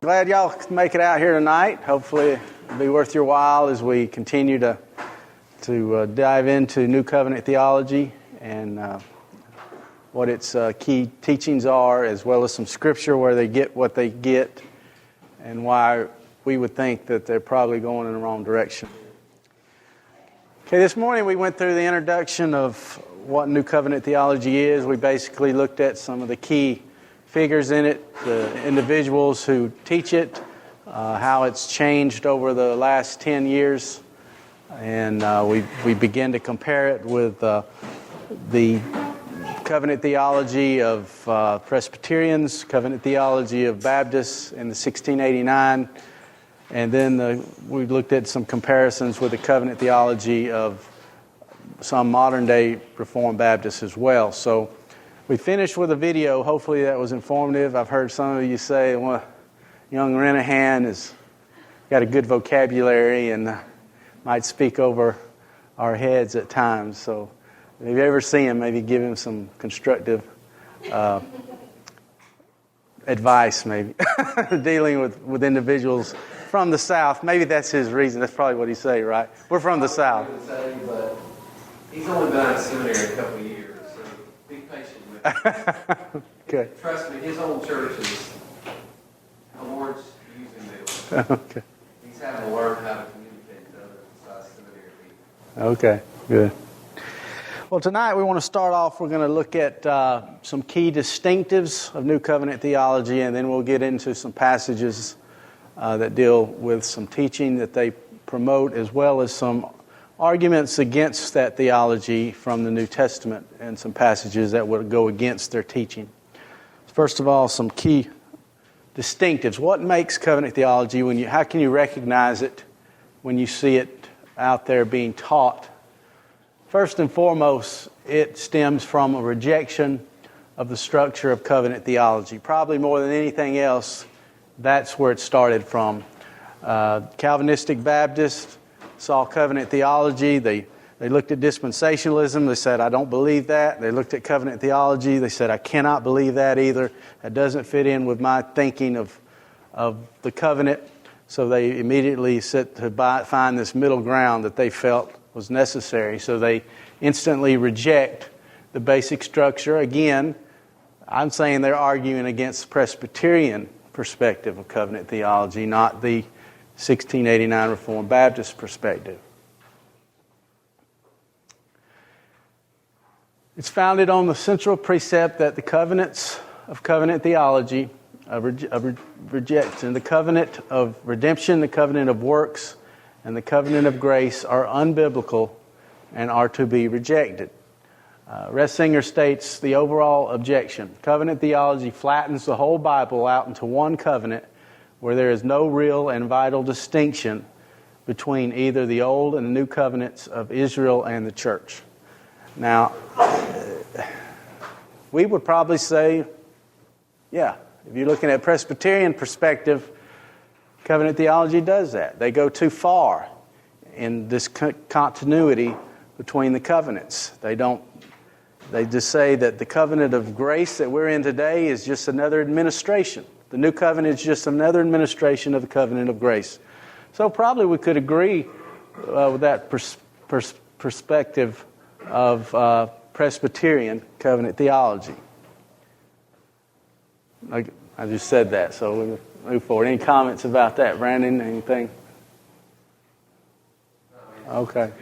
Glad y'all could make it out here tonight. Hopefully it'll be worth your while as we continue to dive into New Covenant theology and what its key teachings are, as well as some scripture where they get what they get and why we would think that they're probably going in the wrong direction. Okay, this morning we went through the introduction of what New Covenant theology is. We basically looked at some of the key figures in it, the individuals who teach it, how it's changed over the last 10 years, and we began to compare it with the covenant theology of Presbyterians, covenant theology of Baptists in the 1689, and then we looked at some comparisons with the covenant theology of some modern-day Reformed Baptists as well. So we finished with a video. Hopefully that was informative. I've heard some of you say, well, young Renahan has got a good vocabulary and might speak over our heads at times. So if you ever see him, maybe give him some constructive advice, maybe, dealing with individuals from the South. Maybe that's his reason. That's probably what he say, right? We're from the South. But he's only been out of seminary a couple of years, so be patient with him. Okay. Trust me, his own church is awards using them. Okay. He's having to learn how to communicate to others besides seminary people. Okay, good. Well, tonight we want to start off, we're going to look at some key distinctives of New Covenant theology, and then we'll get into some passages that deal with some teaching that they promote, as well as some arguments against that theology from the New Testament and some passages that would go against their teaching. First of all, some key distinctives. What makes covenant theology? How can you recognize it when you see it out there being taught? First and foremost, it stems from a rejection of the structure of covenant theology. Probably more than anything else, that's where it started from. Calvinistic Baptists saw covenant theology. They looked at dispensationalism. They said, I don't believe that. They looked at covenant theology. They said, I cannot believe that either. That doesn't fit in with my thinking of the covenant. So they immediately set to find this middle ground that they felt was necessary. So they instantly reject the basic structure. Again, I'm saying they're arguing against the Presbyterian perspective of covenant theology, not the 1689 Reformed Baptist perspective. It's founded on the central precept that the covenants of covenant theology, of rejection, the covenant of redemption, the covenant of works, and the covenant of grace are unbiblical and are to be rejected. Ressinger states the overall objection. Covenant theology flattens the whole Bible out into one covenant where there is no real and vital distinction between either the Old and the New covenants of Israel and the church. Now, we would probably say, yeah, if you're looking at Presbyterian perspective, covenant theology does that. They go too far in this continuity between the covenants. They just say that the covenant of grace that we're in today is just another administration. The new covenant is just another administration of the covenant of grace. So probably we could agree with that perspective of Presbyterian covenant theology. I just said that, so we'll move forward. Any comments about that, Brandon? Anything? Okay.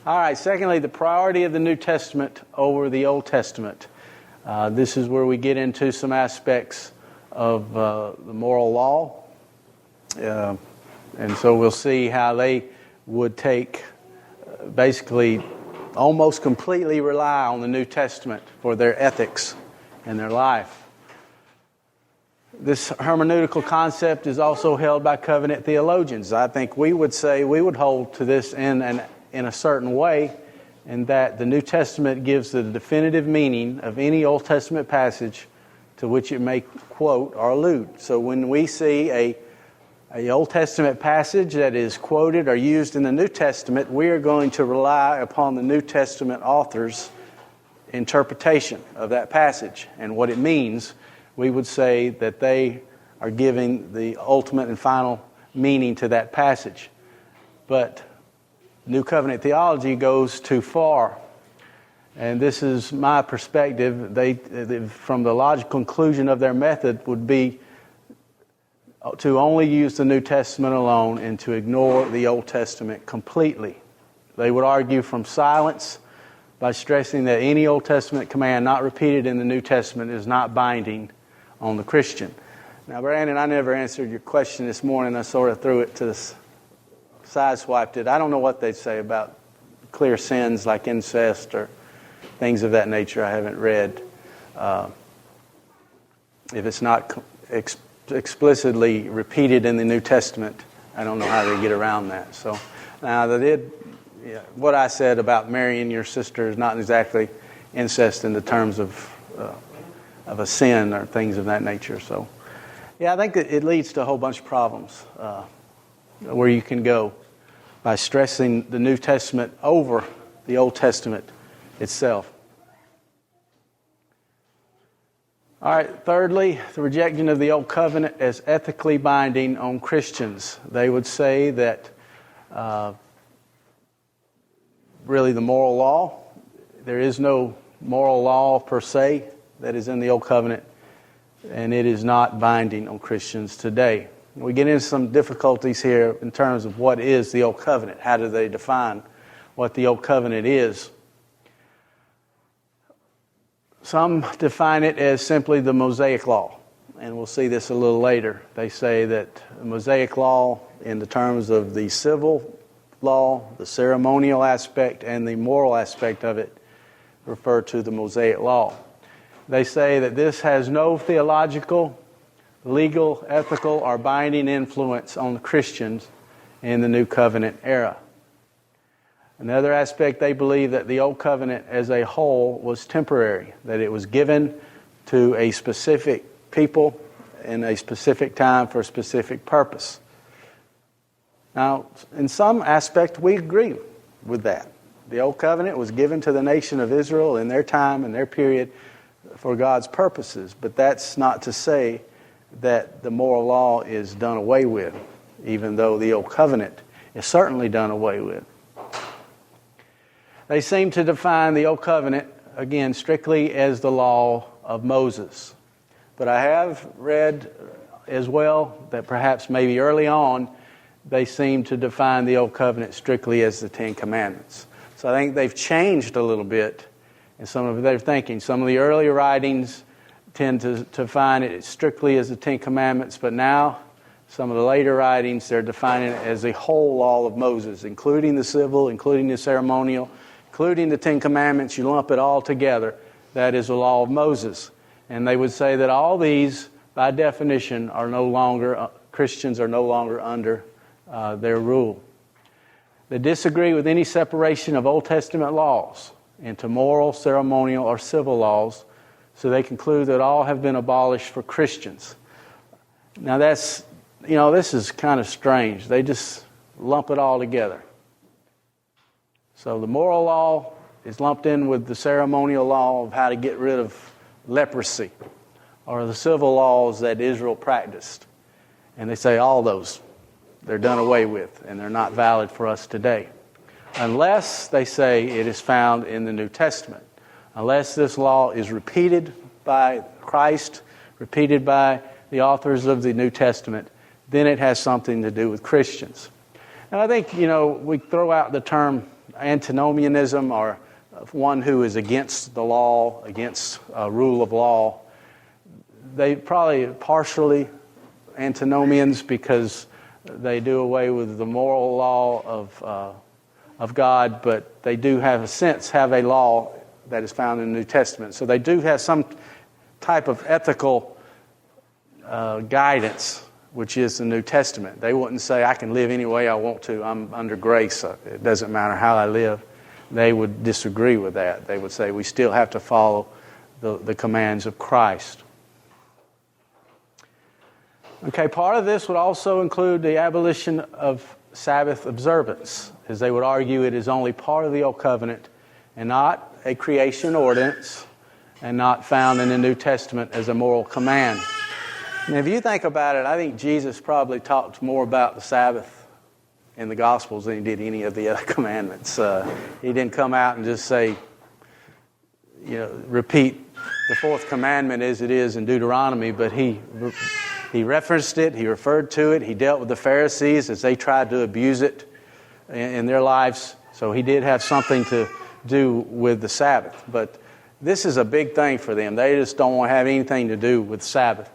All right, secondly, the priority of the New Testament over the Old Testament. This is where we get into some aspects of the moral law. And so we'll see how they would take, basically, almost completely rely on the New Testament for their ethics and their life. This hermeneutical concept is also held by covenant theologians. I think we would hold to this in a certain way, in that the New Testament gives the definitive meaning of any Old Testament passage to which it may quote or allude. So when we see a Old Testament passage that is quoted or used in the New Testament, we are going to rely upon the New Testament authors interpretation of that passage and what it means, we would say that they are giving the ultimate and final meaning to that passage. But New Covenant theology goes too far. And this is my perspective. They, from the logical conclusion of their method, would be to only use the New Testament alone and to ignore the Old Testament completely. They would argue from silence by stressing that any Old Testament command not repeated in the New Testament is not binding on the Christian. Now, Brandon, I never answered your question this morning. I sort of threw it to the sideswiped it. I don't know what they'd say about clear sins like incest or things of that nature. I haven't read. If it's not explicitly repeated in the New Testament, I don't know how they get around that. So now what I said about marrying your sister is not exactly incest in the terms of a sin or things of that nature. So, yeah, I think that it leads to a whole bunch of problems where you can go by stressing the New Testament over the Old Testament itself. All right, thirdly, the rejection of the Old Covenant as ethically binding on Christians. They would say that really the moral law, there is no moral law per se that is in the Old Covenant, and it is not binding on Christians today. We get into some difficulties here in terms of what is the Old Covenant. How do they define what the Old Covenant is? Some define it as simply the Mosaic Law, and we'll see this a little later. They say that the Mosaic Law, in the terms of the civil law, the ceremonial aspect, and the moral aspect of it, refer to the Mosaic Law. They say that this has no theological, legal, ethical, or binding influence on Christians in the New Covenant era. Another aspect, they believe that the Old Covenant as a whole was temporary, that it was given to a specific people in a specific time for a specific purpose. Now, in some aspect, we agree with that. The Old Covenant was given to the nation of Israel in their time and their period for God's purposes, but that's not to say that the moral law is done away with, even though the Old Covenant is certainly done away with. They seem to define the Old Covenant, again, strictly as the law of Moses. But I have read as well that perhaps maybe early on, they seem to define the Old Covenant strictly as the Ten Commandments. So I think they've changed a little bit in some of their thinking. Some of the earlier writings tend to define it strictly as the Ten Commandments, but now some of the later writings, they're defining it as the whole law of Moses, including the civil, including the ceremonial, including the Ten Commandments. You lump it all together. That is the law of Moses. And they would say that all these, by definition, are no longer, Christians are no longer under their rule. They disagree with any separation of Old Testament laws into moral, ceremonial, or civil laws, so they conclude that all have been abolished for Christians. Now that's, this is kind of strange. They just lump it all together. So the moral law is lumped in with the ceremonial law of how to get rid of leprosy, or the civil laws that Israel practiced. And they say all those, they're done away with, and they're not valid for us today. Unless, they say, it is found in the New Testament. Unless this law is repeated by Christ, repeated by the authors of the New Testament, then it has something to do with Christians. And I think, we throw out the term antinomianism, or one who is against the law, against rule of law. They probably partially antinomians because they do away with the moral law of God, but they do have a law that is found in the New Testament. So they do have some type of ethical guidance, which is the New Testament. They wouldn't say, I can live any way I want to. I'm under grace. It doesn't matter how I live. They would disagree with that. They would say we still have to follow the commands of Christ. Okay, part of this would also include the abolition of Sabbath observance, as they would argue it is only part of the Old Covenant and not a creation ordinance, and not found in the New Testament as a moral command. And if you think about it, I think Jesus probably talked more about the Sabbath in the Gospels than he did any of the other commandments. He didn't come out and just say, repeat the fourth commandment as it is in Deuteronomy, but he referenced it, he referred to it, he dealt with the Pharisees as they tried to abuse it in their lives. So he did have something to do with the Sabbath. But this is a big thing for them. They just don't want to have anything to do with Sabbath.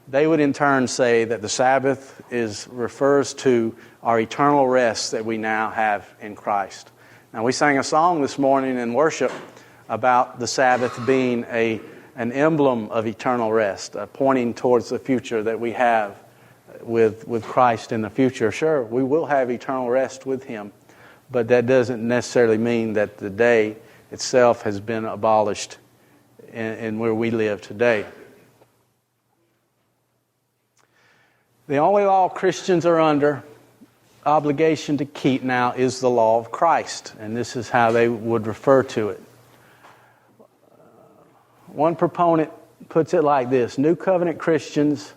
They would in turn say that the Sabbath refers to our eternal rest that we now have in Christ. Now, we sang a song this morning in worship about the Sabbath being an emblem of eternal rest, pointing towards the future that we have with Christ in the future. Sure, we will have eternal rest with Him, but that doesn't necessarily mean that the day itself has been abolished in where we live today. The only law Christians are under obligation to keep now is the law of Christ, and this is how they would refer to it. One proponent puts it like this: New Covenant Christians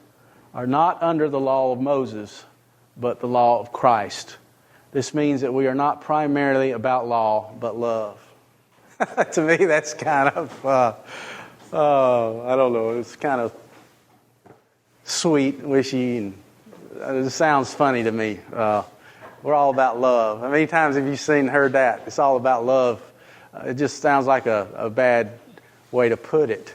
are not under the law of Moses, but the law of Christ. This means that we are not primarily about law, but love. To me, that's kind of, I don't know, it's kind of sweet, wishy, and it sounds funny to me. We're all about love. How many times have you heard that? It's all about love. It just sounds like a bad way to put it.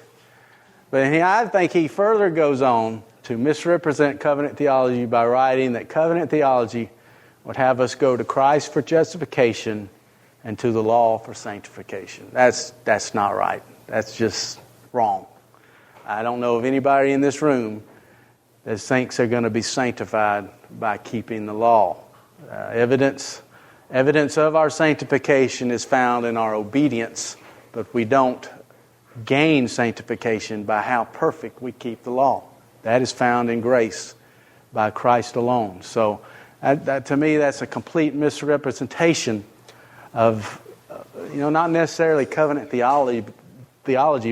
But I think he further goes on to misrepresent covenant theology by writing that covenant theology would have us go to Christ for justification and to the law for sanctification. That's not right. That's just wrong. I don't know of anybody in this room that thinks they're going to be sanctified by keeping the law. Evidence of our sanctification is found in our obedience, but we don't gain sanctification by how perfect we keep the law. That is found in grace by Christ alone. So that to me, that's a complete misrepresentation of, not necessarily covenant theology,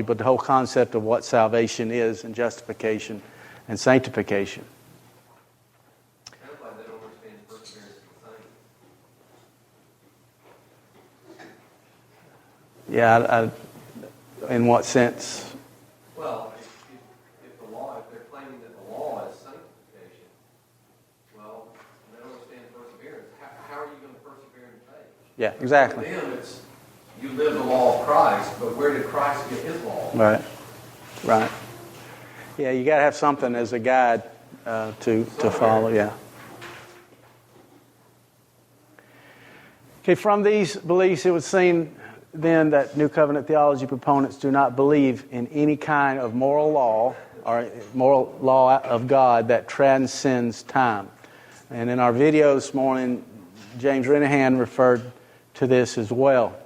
but the whole concept of what salvation is and justification and sanctification. Sounds like they don't understand perseverance of the saints. Yeah, in what sense? Well, if they're claiming that the law is sanctification, well, they don't understand perseverance. How are you going to persevere in faith? Yeah, exactly. For them, it's you live the law of Christ, but where did Christ get His law? Right. Yeah, you got to have something as a guide to follow. Yeah. Okay, from these beliefs, it would seem then that New Covenant theology proponents do not believe in any kind of moral law or moral law of God that transcends time. And in our video this morning, James Renahan referred to this as well.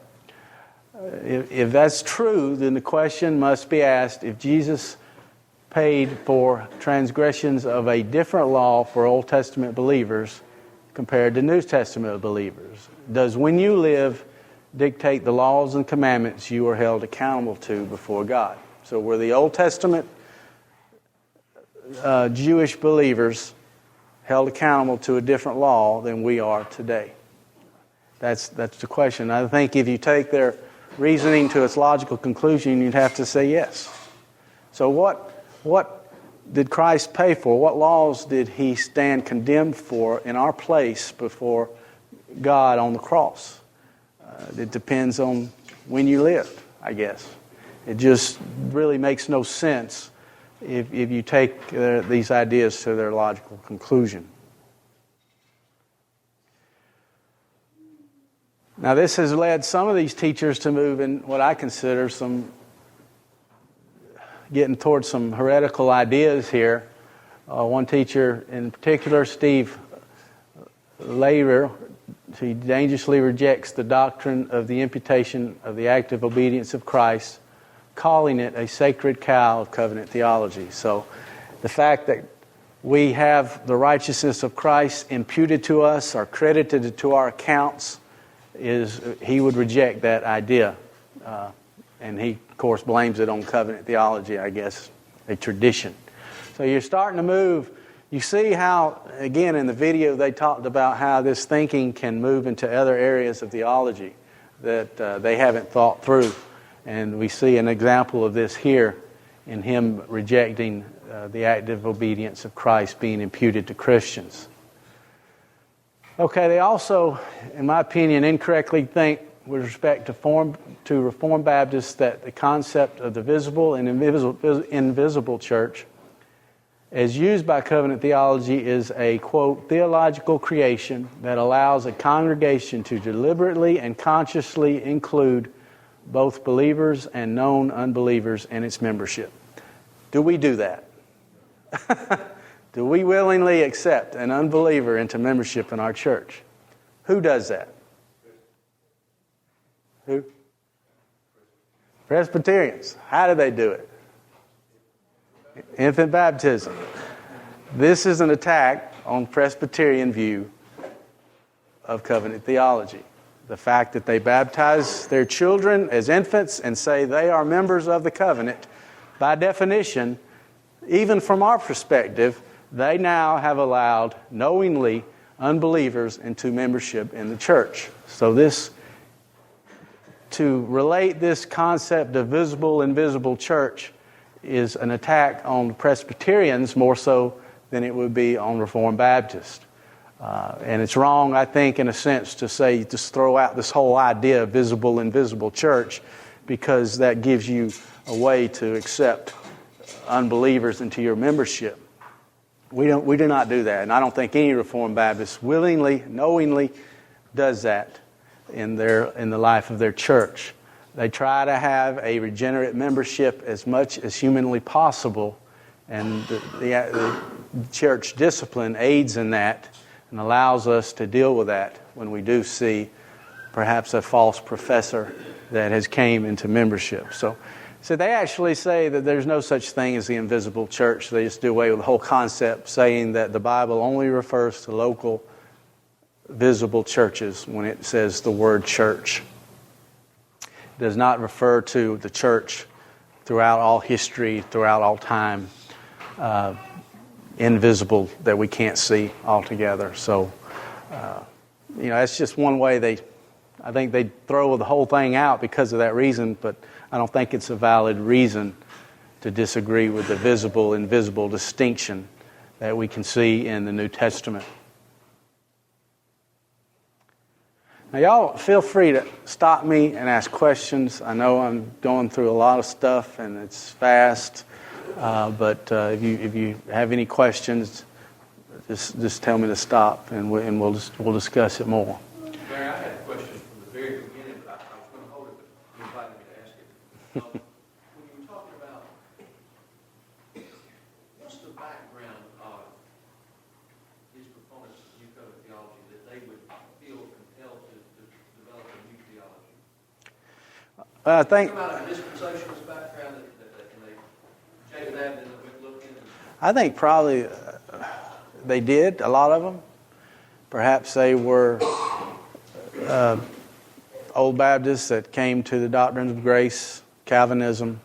If that's true, then the question must be asked: if Jesus paid for transgressions of a different law for Old Testament believers compared to New Testament believers, does when you live dictate the laws and commandments you are held accountable to before God? So were the Old Testament Jewish believers held accountable to a different law than we are today? That's the question. I think if you take their reasoning to its logical conclusion, you'd have to say yes. So what did Christ pay for? What laws did He stand condemned for in our place before God on the cross? It depends on when you lived, I guess. It just really makes no sense if you take these ideas to their logical conclusion. Now, this has led some of these teachers to move in what I consider getting towards some heretical ideas here. One teacher in particular, Steve Laver, he dangerously rejects the doctrine of the imputation of the active obedience of Christ, calling it a sacred cow of covenant theology. So the fact that we have the righteousness of Christ imputed to us or credited to our accounts, he would reject that idea. And he, of course, blames it on covenant theology, I guess, a tradition. So you're starting to move. You see how, again, in the video, they talked about how this thinking can move into other areas of theology that they haven't thought through. And we see an example of this here in him rejecting the active obedience of Christ being imputed to Christians. Okay, they also, in my opinion, incorrectly think with respect to Reformed Baptists that the concept of the visible and invisible church as used by covenant theology is a, quote, theological creation that allows a congregation to deliberately and consciously include both believers and known unbelievers in its membership. Do we do that? Do we willingly accept an unbeliever into membership in our church? Who does that? Who? Presbyterians. How do they do it? Infant baptism. This is an attack on Presbyterian view of covenant theology. The fact that they baptize their children as infants and say they are members of the covenant, by definition, even from our perspective, they now have allowed knowingly unbelievers into membership in the church. So to relate this concept of visible, invisible church is an attack on Presbyterians more so than it would be on Reformed Baptists. And it's wrong, I think, in a sense, to say, just throw out this whole idea of visible, invisible church, because that gives you a way to accept unbelievers into your membership. We do not do that, and I don't think any Reformed Baptist willingly, knowingly does that in the life of their church. They try to have a regenerate membership as much as humanly possible, and the church discipline aids in that and allows us to deal with that when we do see perhaps a false professor that has came into membership. So they actually say that there's no such thing as the invisible church. They just do away with the whole concept, saying that the Bible only refers to local visible churches when it says the word church. It does not refer to the church throughout all history, throughout all time, invisible, that we can't see altogether. So, that's just one way I think they throw the whole thing out because of that reason, but I don't think it's a valid reason to disagree with the visible, invisible distinction that we can see in the New Testament. Now, y'all feel free to stop me and ask questions. I know I'm going through a lot of stuff and it's fast, but if you have any questions, just tell me to stop and we'll discuss it more. Barry, I had a question from the very beginning, but I was going to hold it, but you invited me to ask it. When you were talking about what's the background of these proponents of New Covenant theology that they would feel compelled to develop a new theology? I think about a dispensationalist background and they checked that and then went looking. I think probably they did, a lot of them. Perhaps they were Old Baptists that came to the doctrines of grace, Calvinism.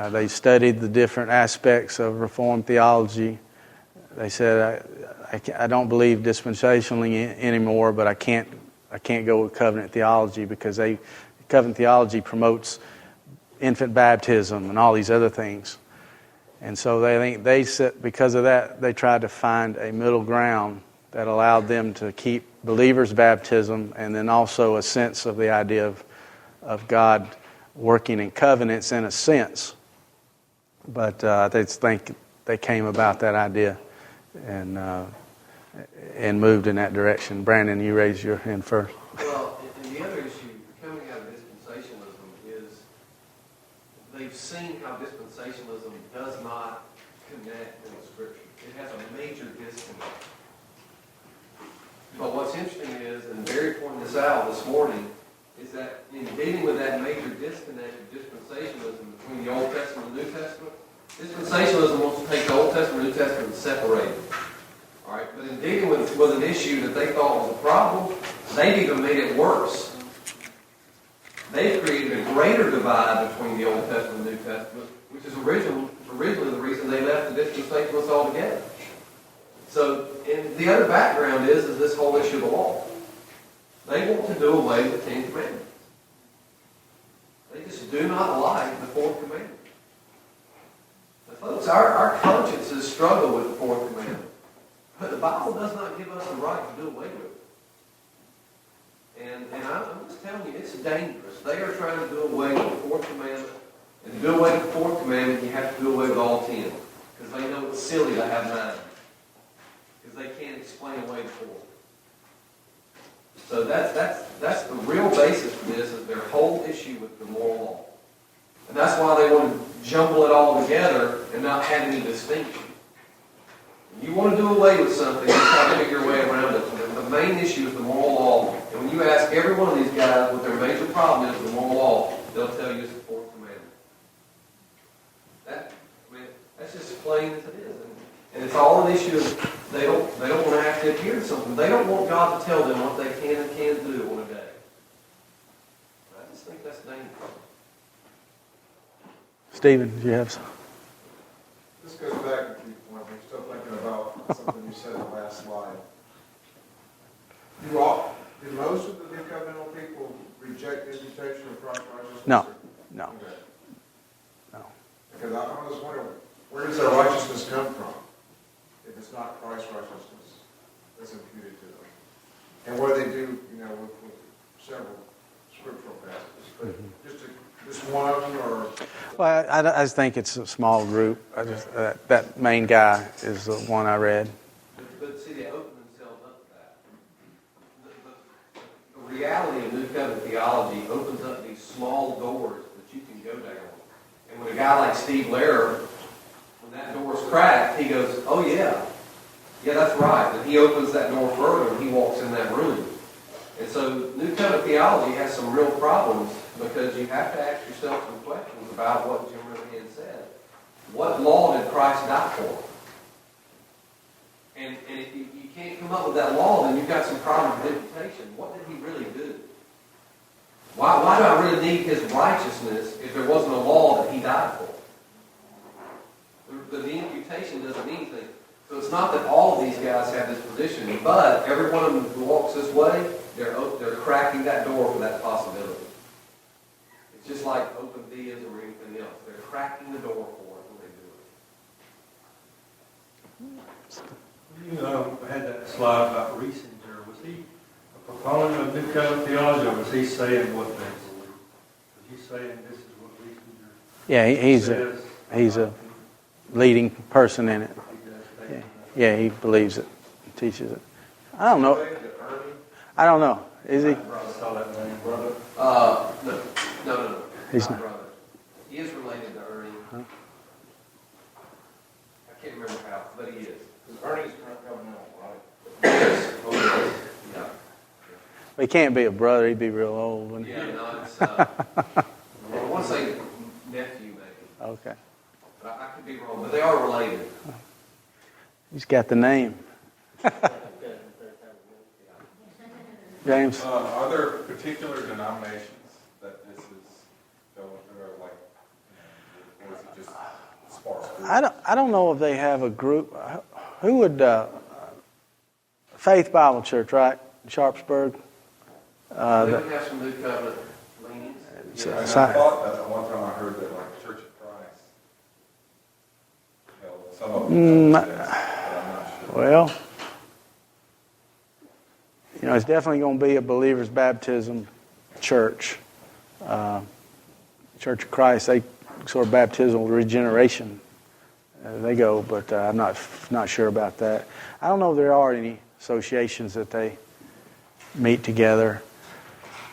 They studied the different aspects of Reformed theology. They said, I don't believe dispensationally anymore, but I can't go with covenant theology because covenant theology promotes infant baptism and all these other things. And so because of that, they tried to find a middle ground that allowed them to keep believers' baptism and then also a sense of the idea of God working in covenants in a sense. But I think they came about that idea and moved in that direction. Brandon, you raised your hand first. Well, and the other issue coming out of dispensationalism is they've seen how dispensationalism does not connect in the Scripture. It has a major disconnect. But what's interesting is, and Barry pointed this out this morning, is that in dealing with that major disconnect of dispensationalism between the Old Testament and the New Testament, dispensationalism wants to take the Old Testament and New Testament and separate them. All right? But in dealing with an issue that they thought was a problem, they've even made it worse. they've created a greater divide between the Old Testament and the New Testament, which is originally the reason they left the dispensationalists altogether. So, and the other background is this whole issue of the law. They want to do away with the Ten Commandments. They just do not like the Fourth Commandment. Now, folks, our consciences struggle with the Fourth Commandment. But the Bible does not give us the right to do away with it. And I'm just telling you, it's dangerous. They are trying to do away with the Fourth Commandment. And to do away with the Fourth Commandment, you have to do away with all 10. Because they know it's silly to have 9. Because they can't explain away the Fourth. So that's the real basis for this, is their whole issue with the moral law. And that's why they want to jumble it all together and not have any distinction. You want to do away with something, you try to figure your way around it. The main issue is the moral law. And when you ask every one of these guys what their major problem is with the moral law, they'll tell you it's the Fourth Commandment. That's just as plain as it is. And it's all an issue of they don't want to have to adhere to something. They don't want God to tell them what they can and can't do on a day. I just think that's dangerous. Stephen, do you have some? This goes back to when we're still thinking about something you said in the last slide. Do most of the New Covenantal people reject the imputation of Christ's righteousness? No. Okay. No. Because I was wondering, where does their righteousness come from if it's not Christ's righteousness that's imputed to them? And what do they do, with several scriptural passages? But just one of them, or... Well, I just think it's a small group. That main guy is the one I read. But see, they open themselves up to that. The reality of New Covenant theology opens up these small doors that you can go down. And when a guy like Steve Lehrer, when that door's cracked, he goes, oh yeah, that's right. And he opens that door further and he walks in that room. And so New Covenant theology has some real problems because you have to ask yourself some questions about what Jim Riverhead said. What law did Christ die for? And if you can't come up with that law, then you've got some problem with imputation. What did he really do? Why do I really need his righteousness if there wasn't a law that he died for? The imputation doesn't mean anything. So it's not that all of these guys have this position, but every one of them who walks this way, they're cracking that door for that possibility. It's just like open theism or anything else. They're cracking the door for it when they do it. You had that slide about Riesinger. Was he a proponent of New Covenant theology, or was he saying what they believe? Was he saying this is what Riesinger Yeah, he's a leading person in it. Yeah, he believes it, teaches it. I don't know. Is he? I saw that name, brother. No. He's not. Brother. He is related to Ernie. Huh? I can't remember how, but he is. Because Ernie's covenantal, right? Yes. Oh, yes. Yeah. He can't be a brother. He'd be real old, wouldn't he? Yeah, no, it's, I want to say nephew, maybe. Okay. But I could be wrong, but they are related. He's got the name. James? Are there particular denominations that this is going through, or or is it just sparse group? I don't know if they have a group. Who would Faith Bible Church, right? Sharpsburg. They would have some New Covenant leanings. Yeah, and I Yeah. thought that at one time I heard that Church of Christ held some of them, but I'm not sure. Well, it's definitely going to be a believer's baptism church. Church of Christ, they sort of baptismal regeneration. They go, but I'm not sure about that. I don't know if there are any associations that they meet together.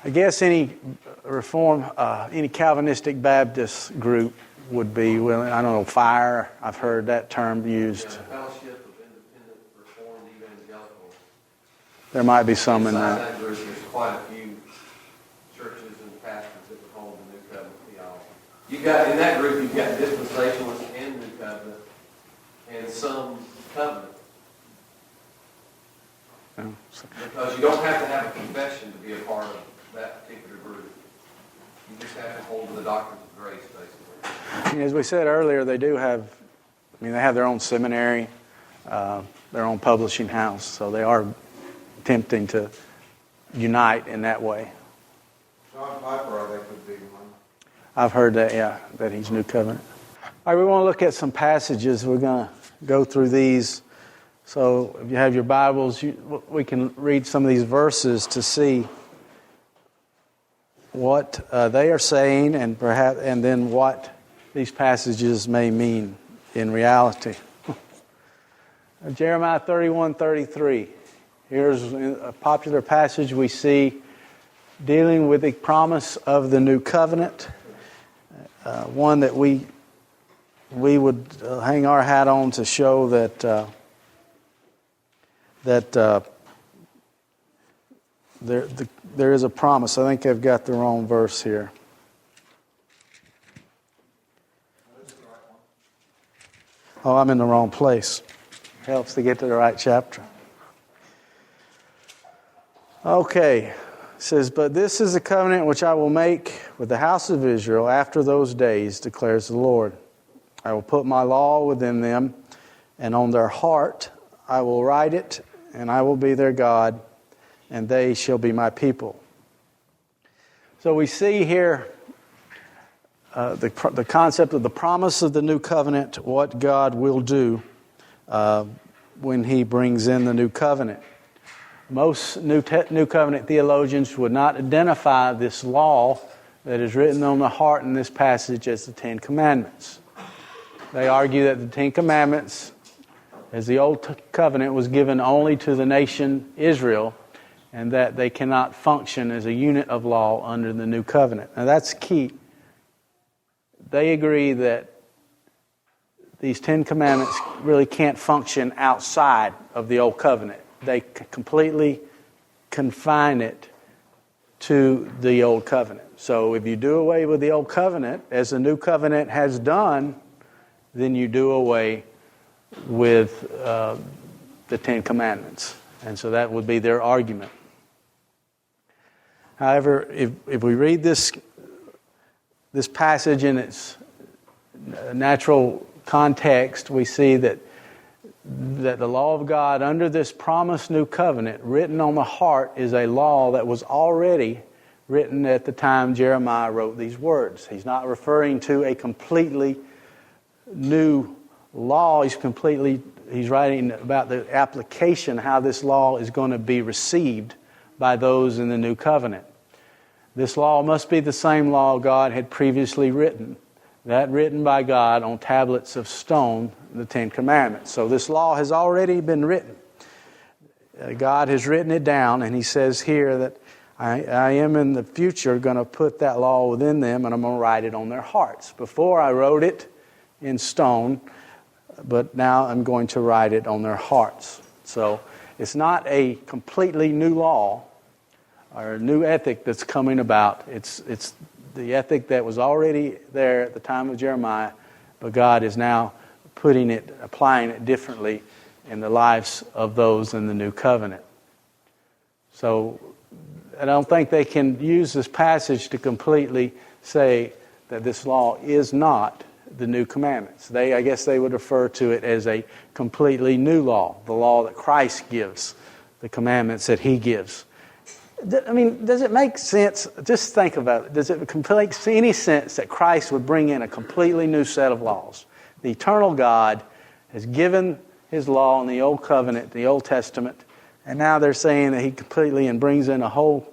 I guess any any Calvinistic Baptist group would be willing. I don't know, FIRE. I've heard that term used. Yeah, Fellowship of Independent Reformed Evangelicals. There might be some in Inside that. that group, there's quite a few churches and pastors that would hold the New Covenant theology. In that group, you've got dispensationalists and New Covenant, and some covenant. Yeah. Because you don't have to have a confession to be a part of that particular group. have to hold to the doctrines of grace, basically. And as we said earlier, they do have, they have their own seminary, their own publishing house, so they are attempting to unite in that way. John Piper, I think, would be one. I've heard that, yeah, that he's New Covenant. All right, we want to look at some passages. We're going to go through these. So if you have your Bibles, we can read some of these verses to see what they are saying and then what these passages may mean in reality. Jeremiah 31:33. Here's a popular passage we see dealing with the promise of the new covenant. One that we would hang our hat on to show that there is a promise. I think I've got the wrong verse here. Oh, I'm in the wrong place. Helps to get to the right chapter. Okay. It says, "But this is the covenant which I will make with the house of Israel after those days, declares the Lord. I will put my law within them, and on their heart I will write it, and I will be their God, and they shall be my people." So we see here the concept of the promise of the new covenant, what God will do when He brings in the new covenant. Most New Covenant theologians would not identify this law that is written on the heart in this passage as the Ten Commandments. They argue that the Ten Commandments, as the Old Covenant, was given only to the nation Israel, and that they cannot function as a unit of law under the New Covenant. Now that's key. They agree that these Ten Commandments really can't function outside of the Old Covenant. They completely confine it to the Old Covenant. So if you do away with the Old Covenant, as the New Covenant has done, then you do away with the Ten Commandments. And so that would be their argument. However, if we read this passage in its natural context, we see that the law of God under this promised new covenant written on the heart is a law that was already written at the time Jeremiah wrote these words. He's not referring to a completely new law. He's writing about the application, how this law is going to be received by those in the new covenant. This law must be the same law God had previously written. That written by God on tablets of stone, the Ten Commandments. So this law has already been written. God has written it down, and He says here that I am in the future going to put that law within them, and I'm going to write it on their hearts. Before I wrote it in stone, but now I'm going to write it on their hearts. So it's not a completely new law or a new ethic that's coming about. It's the ethic that was already there at the time of Jeremiah, but God is now applying it differently in the lives of those in the new covenant. So I don't think they can use this passage to completely say that this law is not the new commandments. I guess they would refer to it as a completely new law, the law that Christ gives, the commandments that He gives. I mean, does it make sense? Just think about it. Does it make any sense that Christ would bring in a completely new set of laws? The eternal God has given His law in the Old Covenant, the Old Testament, and now they're saying that He completely and brings in a whole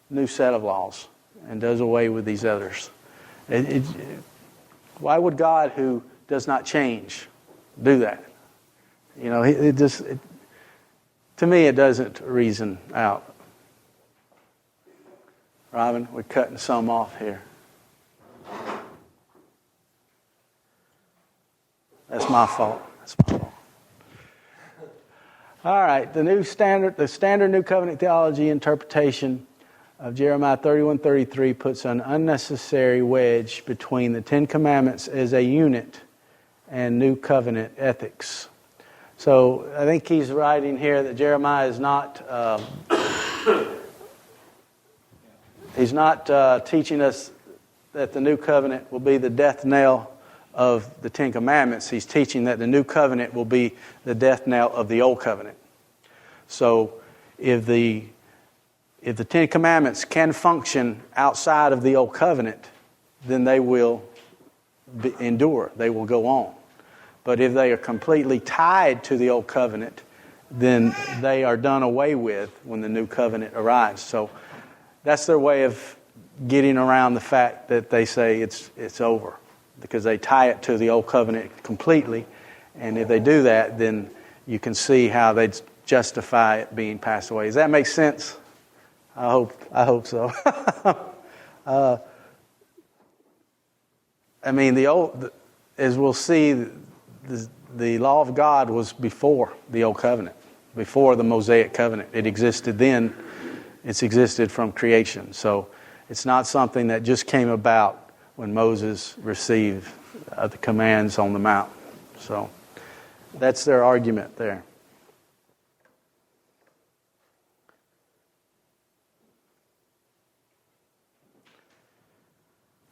new set of laws and does away with these others. Why would God, who does not change, do that? You know, to me, it doesn't reason out. Robin, we're cutting some off here. That's my fault. All right, the standard New Covenant theology interpretation of Jeremiah 31:33 puts an unnecessary wedge between the Ten Commandments as a unit and New Covenant ethics. So I think he's writing here that Jeremiah is not he's not teaching us that the new covenant will be the death knell of the Ten Commandments. He's teaching that the new covenant will be the death knell of the old covenant. So if the Ten Commandments can function outside of the old covenant, then they will endure. They will go on. But if they are completely tied to the old covenant, then they are done away with when the new covenant arrives. So that's their way of getting around the fact that they say it's over, because they tie it to the old covenant completely. And if they do that, then you can see how they'd justify it being passed away. Does that make sense? I hope so. I mean, as we'll see, the law of God was before the old covenant, before the Mosaic covenant. It existed then. It's existed from creation. So it's not something that just came about when Moses received the commands on the mount. So that's their argument there.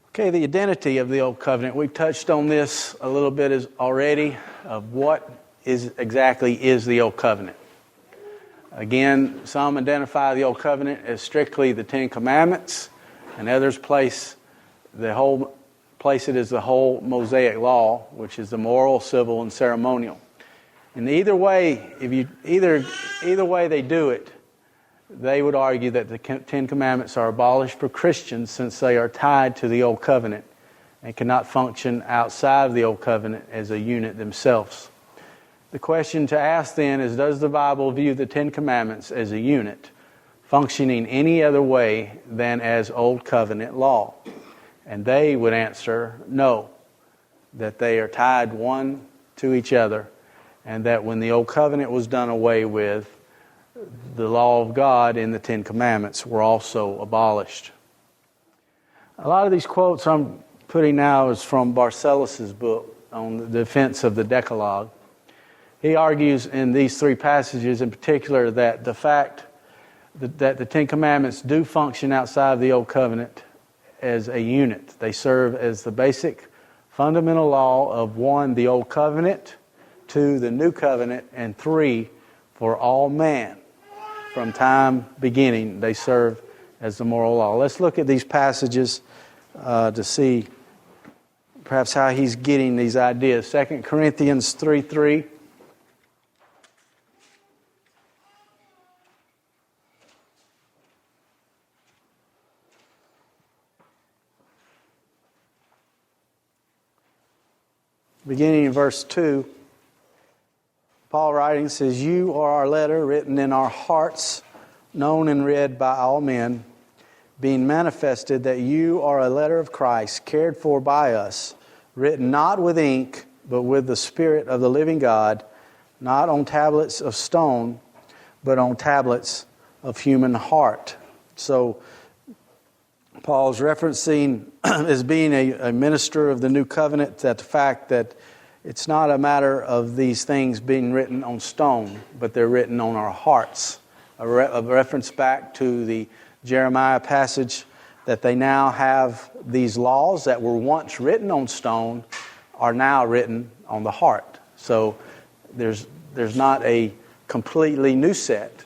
Okay, the identity of the Old Covenant. We've touched on this a little bit already, of what exactly is the Old Covenant. Again, some identify the Old Covenant as strictly the Ten Commandments, and others place it as the whole Mosaic Law, which is the moral, civil, and ceremonial. And either way, either way they do it, they would argue that the Ten Commandments are abolished for Christians, since they are tied to the Old Covenant and cannot function outside of the Old Covenant as a unit themselves. The question to ask then is, does the Bible view the Ten Commandments as a unit, functioning any other way than as Old Covenant law? And they would answer no, that they are tied one to each other, and that when the Old Covenant was done away with, the law of God in the Ten Commandments were also abolished. A lot of these quotes I'm putting now is from Barcellos' book on the defense of the Decalogue. He argues in these three passages in particular that the fact that the Ten Commandments do function outside of the Old Covenant as a unit. They serve as the basic fundamental law of 1, the Old Covenant, 2, the New Covenant, and 3, for all man. From time beginning, they serve as the moral law. Let's look at these passages to see perhaps how he's getting these ideas. 2 Corinthians 3:3. Beginning in verse 2. Paul writing says, "You are our letter written in our hearts, known and read by all men, being manifested that you are a letter of Christ, cared for by us, written not with ink, but with the Spirit of the living God, not on tablets of stone, but on tablets of human heart." So Paul's referencing as being a minister of the new covenant, that the fact that it's not a matter of these things being written on stone, but they're written on our hearts. A reference back to the Jeremiah passage, that they now have these laws that were once written on stone are now written on the heart. So there's not a completely new set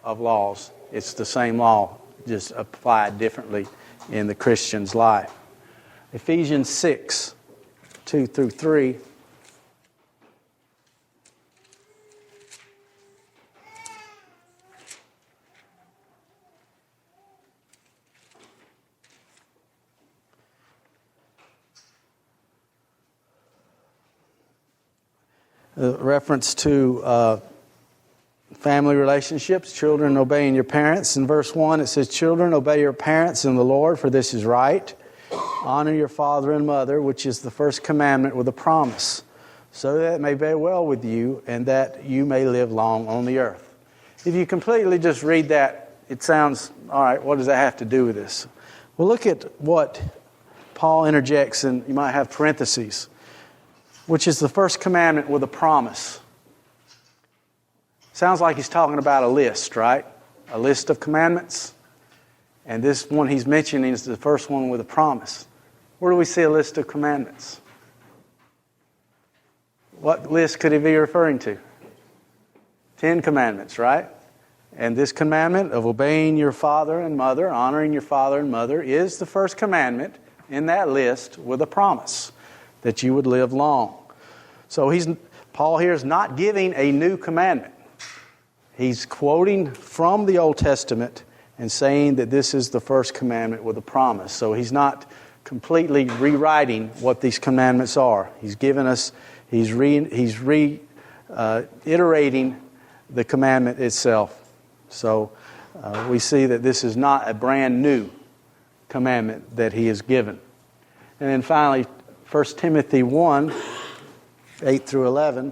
of laws. It's the same law, just applied differently in the Christian's life. Ephesians 6:2-3. Reference to family relationships, children obeying your parents. In verse 1 it says, "Children, obey your parents in the Lord, for this is right. Honor your father and mother, which is the first commandment with a promise, so that it may be well with you and that you may live long on the earth." If you completely just read that, it sounds, all right, what does that have to do with this? Well, look at what Paul interjects, and you might have parentheses, which is the first commandment with a promise. Sounds like he's talking about a list, right? A list of commandments. And this one he's mentioning is the first one with a promise. Where do we see a list of commandments? What list could he be referring to? 10 commandments, right? And this commandment of obeying your father and mother, honoring your father and mother, is the first commandment in that list with a promise that you would live long. So Paul here is not giving a new commandment. He's quoting from the Old Testament and saying that this is the first commandment with a promise. So he's not completely rewriting what these commandments are. He's given us, he's reiterating the commandment itself. So we see that this is not a brand new commandment that he has given. And then finally, 1 Timothy 1, 8 through 11.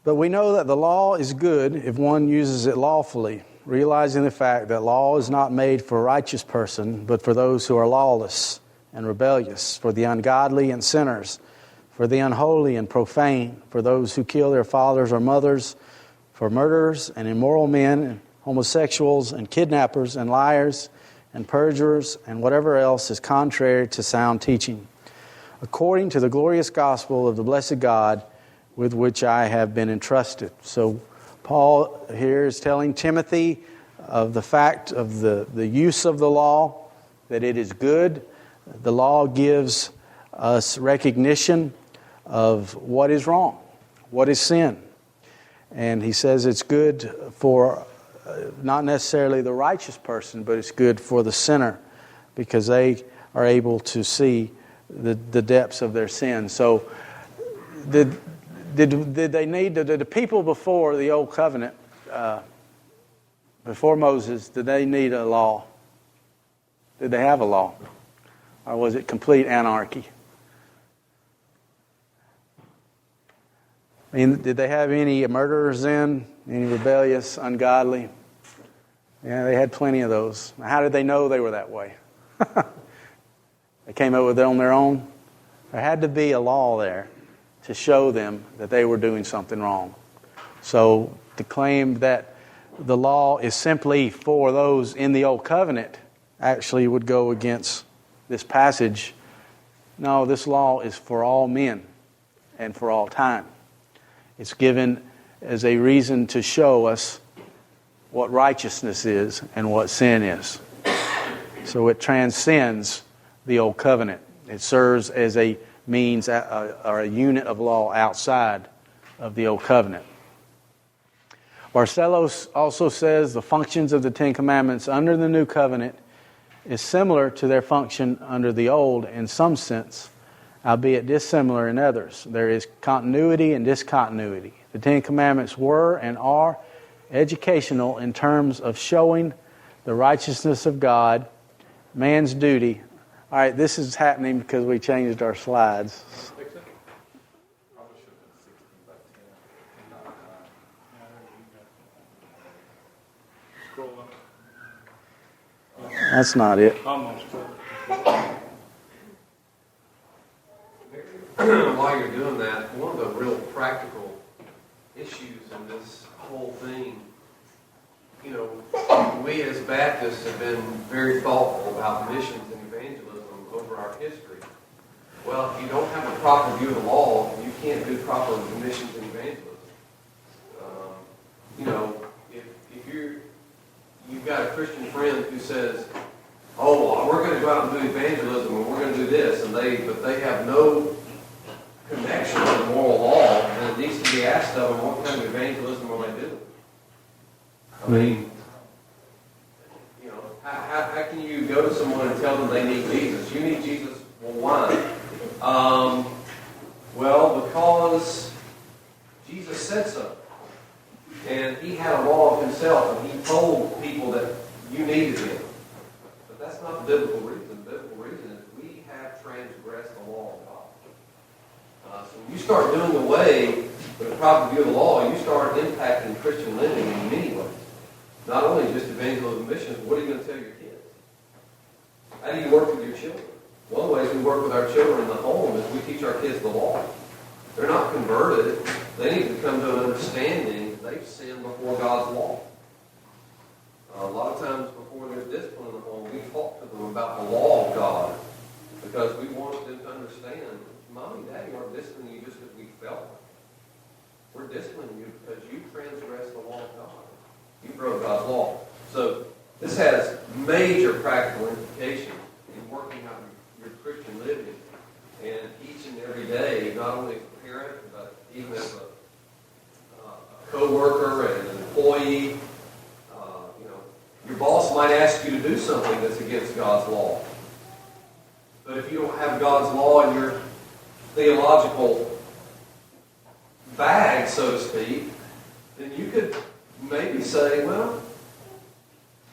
But we know that the law is good if one uses it lawfully, realizing the fact that law is not made for a righteous person, but for those who are lawless and rebellious, for the ungodly and sinners, for the unholy and profane, for those who kill their fathers or mothers, for murderers and immoral men, and homosexuals and kidnappers and liars and perjurers and whatever else is contrary to sound teaching, according to the glorious gospel of the blessed God, with which I have been entrusted. So Paul here is telling Timothy of the fact of the use of the law, that it is good. The law gives us recognition of what is wrong, what is sin. And he says it's good for not necessarily the righteous person, but it's good for the sinner because they are able to see the depths of their sin. So did the people before the Old Covenant, before Moses, did they need a law? Did they have a law? Or was it complete anarchy? I mean, did they have any murderers then? Any rebellious, ungodly? Yeah, they had plenty of those. How did they know they were that way? They came up with it on their own? There had to be a law there to show them that they were doing something wrong. So to claim that the law is simply for those in the Old Covenant actually would go against this passage. No, this law is for all men and for all time. It's given as a reason to show us what righteousness is and what sin is. So it transcends the Old Covenant. It serves as a means or a unit of law outside of the Old Covenant. Barcelos also says the functions of the Ten Commandments under the New Covenant is similar to their function under the Old in some sense, albeit dissimilar in others. There is continuity and discontinuity. The Ten Commandments were and are educational in terms of showing the righteousness of God, man's duty. All right, this is happening because we changed our slides. That's not it. Almost. While you're doing that, one of the real practical issues in this whole thing, we as Baptists have been very thoughtful about missions and evangelism over our history. Well, if you don't have a proper view of the law, you can't do proper missions and evangelism. If you've got a Christian friend who says, "Oh, well, we're going to go out and do evangelism, and we're going to do this," but they have no connection to the moral law, and it needs to be asked of them, what kind of evangelism are they doing? I mean, how can you go to someone and tell them they need Jesus? You need Jesus. Well, why? Well, because Jesus said so. And he had a law of himself, and he told people that you needed him. But that's not the biblical reason. The biblical reason is we have transgressed the law of God. So when you start doing away with a proper view of the law, you start impacting Christian living in many ways. Not only just evangelism missions, what are you going to tell your kids? How do you work with your children? One of the ways we work with our children in the home is we teach our kids the law. They're not converted. They need to come to an understanding that they've sinned before God's law. A lot of times before there's discipline in the home, we talk to them about the law of God because we want them to understand, Mommy, Daddy aren't disciplining you just because we felt like it. We're disciplining you because you transgressed the law of God. You broke God's law. So this has major practical implications in working out your Christian living. And each and every day, not only as a parent, but even as a co-worker and an employee, your boss might ask you to do something that's against God's law. But if you don't have God's law in your theological bag, so to speak, then you could maybe say, well,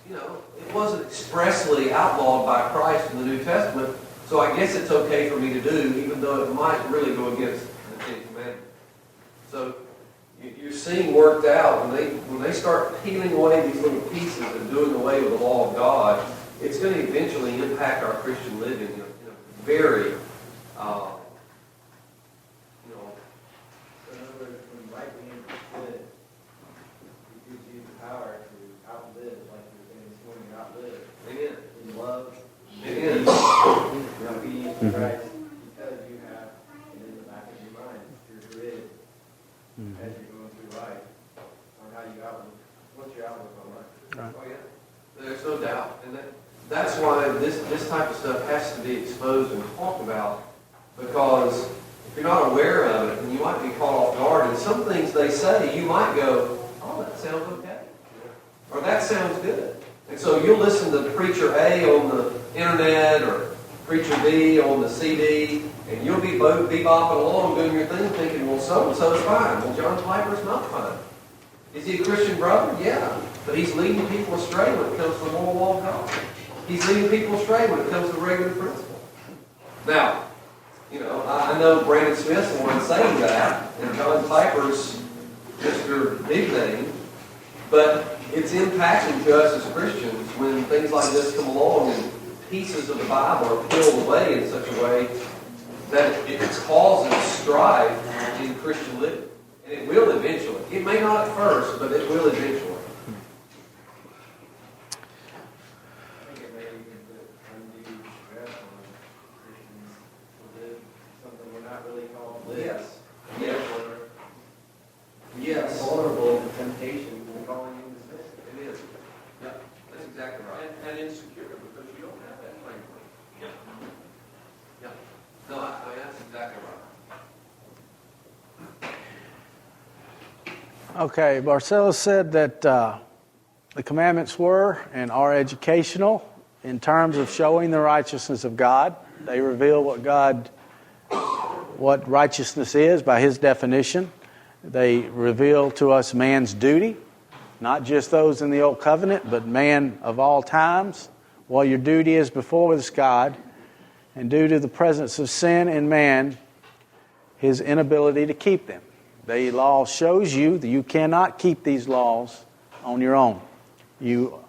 it wasn't expressly outlawed by Christ in the New Testament, so I guess it's okay for me to do, even though it might really go against the Ten Commandments. So you're seeing worked out when they start peeling away these little pieces and doing away with the law of God, it's going to eventually impact our Christian living in a very, In other words, when rightly understood, it gives you the power to outlive, like you were saying this morning, outlive Amen. in love, Amen. in obedience to Christ, because you have it in the back of your mind, your grid, as you're going through life, on how you outlook, what's your outlook on life. Oh, yeah. There's no doubt. And that's why this type of stuff has to be exposed and talked about, because if you're not aware of it, then you might be caught off guard. And some things they say, you might go, oh, that sounds okay. Or that sounds good. And so you'll listen to Preacher A on the internet or Preacher B on the CD, and you'll be bopping along doing your thing thinking, well, so-and-so is fine. Well, John Piper's not fine. Is he a Christian brother? Yeah. But he's leading people astray when it comes to the moral law of God. He's leading people astray when it comes to regular principle. Now, I know Brandon Smith's the one saying that, and John Piper's Mr. Big Name, but it's impacting to us as Christians when things like this come along and pieces of the Bible are peeled away in such a way that it causes strife in Christian living. And it will eventually. It may not at first, but it will eventually. I think it may even put undue stress on Christians to live something we're not really called to live. Yes. Yes. Yes. Vulnerable to temptation and calling you to sin. It is. Yep. That's exactly right. And insecure because you don't have that framework. Yeah. No, that's exactly right. Okay, Marcellus said that the commandments were and are educational in terms of showing the righteousness of God. They reveal what righteousness is by His definition. They reveal to us man's duty, not just those in the Old Covenant, but man of all times. What your duty is before this God, and due to the presence of sin in man, his inability to keep them. The law shows you that you cannot keep these laws on your own. You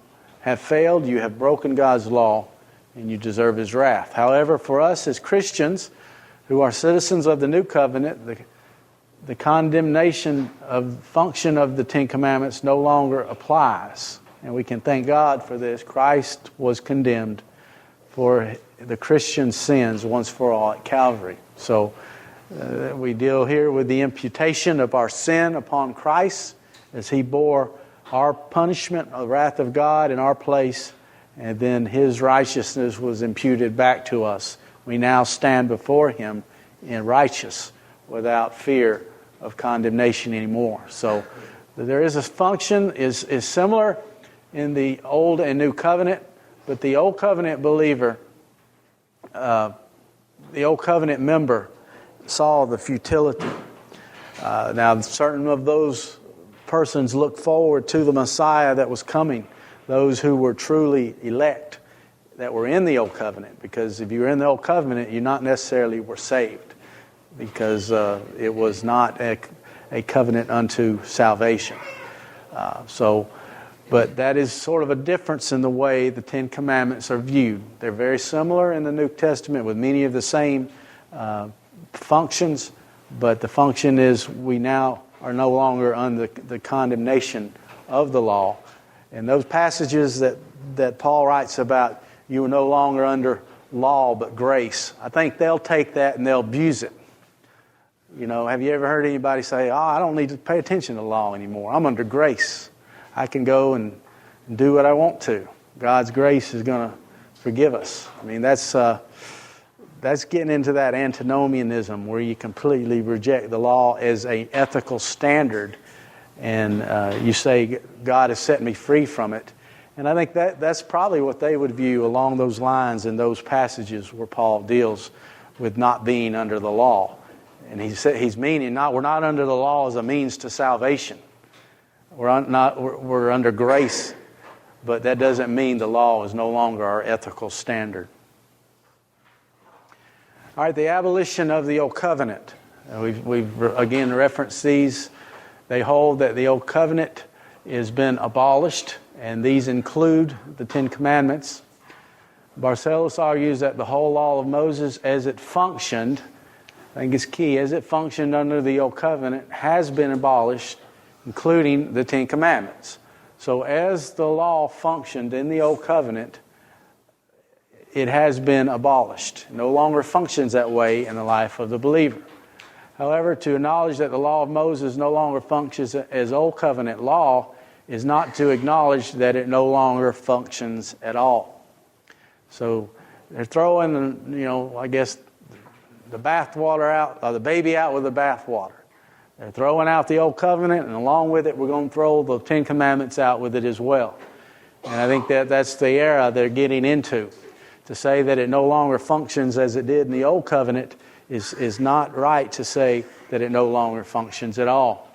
have failed, you have broken God's law, and you deserve His wrath. However, for us as Christians who are citizens of the New Covenant, the condemnation of function of the Ten Commandments no longer applies. And we can thank God for this. Christ was condemned for the Christian sins once for all at Calvary. So we deal here with the imputation of our sin upon Christ as He bore our punishment, the wrath of God in our place, and then His righteousness was imputed back to us. We now stand before Him in righteous, without fear of condemnation anymore. So there is a function is similar in the Old and New Covenant, but the Old Covenant believer, the Old Covenant member, saw the futility. Now, certain of those persons looked forward to the Messiah that was coming, those who were truly elect, that were in the Old Covenant. Because if you were in the Old Covenant, you not necessarily were saved, because it was not a covenant unto salvation. So But that is sort of a difference in the way the Ten Commandments are viewed. They're very similar in the New Testament with many of the same functions, but the function is we now are no longer under the condemnation of the law. And those passages that Paul writes about, you are no longer under law but grace, I think they'll take that and they'll abuse it. You know, have you ever heard anybody say, I don't need to pay attention to the law anymore. I'm under grace. I can go and do what I want to. God's grace is going to forgive us. I mean, that's getting into that antinomianism where you completely reject the law as an ethical standard, and you say, God has set me free from it. And I think that's probably what they would view along those lines in those passages where Paul deals with not being under the law. And he's meaning we're not under the law as a means to salvation. We're under grace, but that doesn't mean the law is no longer our ethical standard. All right, the abolition of the Old Covenant. We've again referenced these. They hold that the Old Covenant has been abolished, and these include the Ten Commandments. Barcellos argues that the whole law of Moses as it functioned, I think it's key, as it functioned under the Old Covenant, has been abolished, including the Ten Commandments. So as the law functioned in the Old Covenant, it has been abolished. It no longer functions that way in the life of the believer. However, to acknowledge that the law of Moses no longer functions as Old Covenant law is not to acknowledge that it no longer functions at all. So they're throwing, I guess, the bathwater out, or the baby out with the bathwater. They're throwing out the Old Covenant, and along with it, we're going to throw the Ten Commandments out with it as well. And I think that's the era they're getting into. To say that it no longer functions as it did in the Old Covenant is not right to say that it no longer functions at all.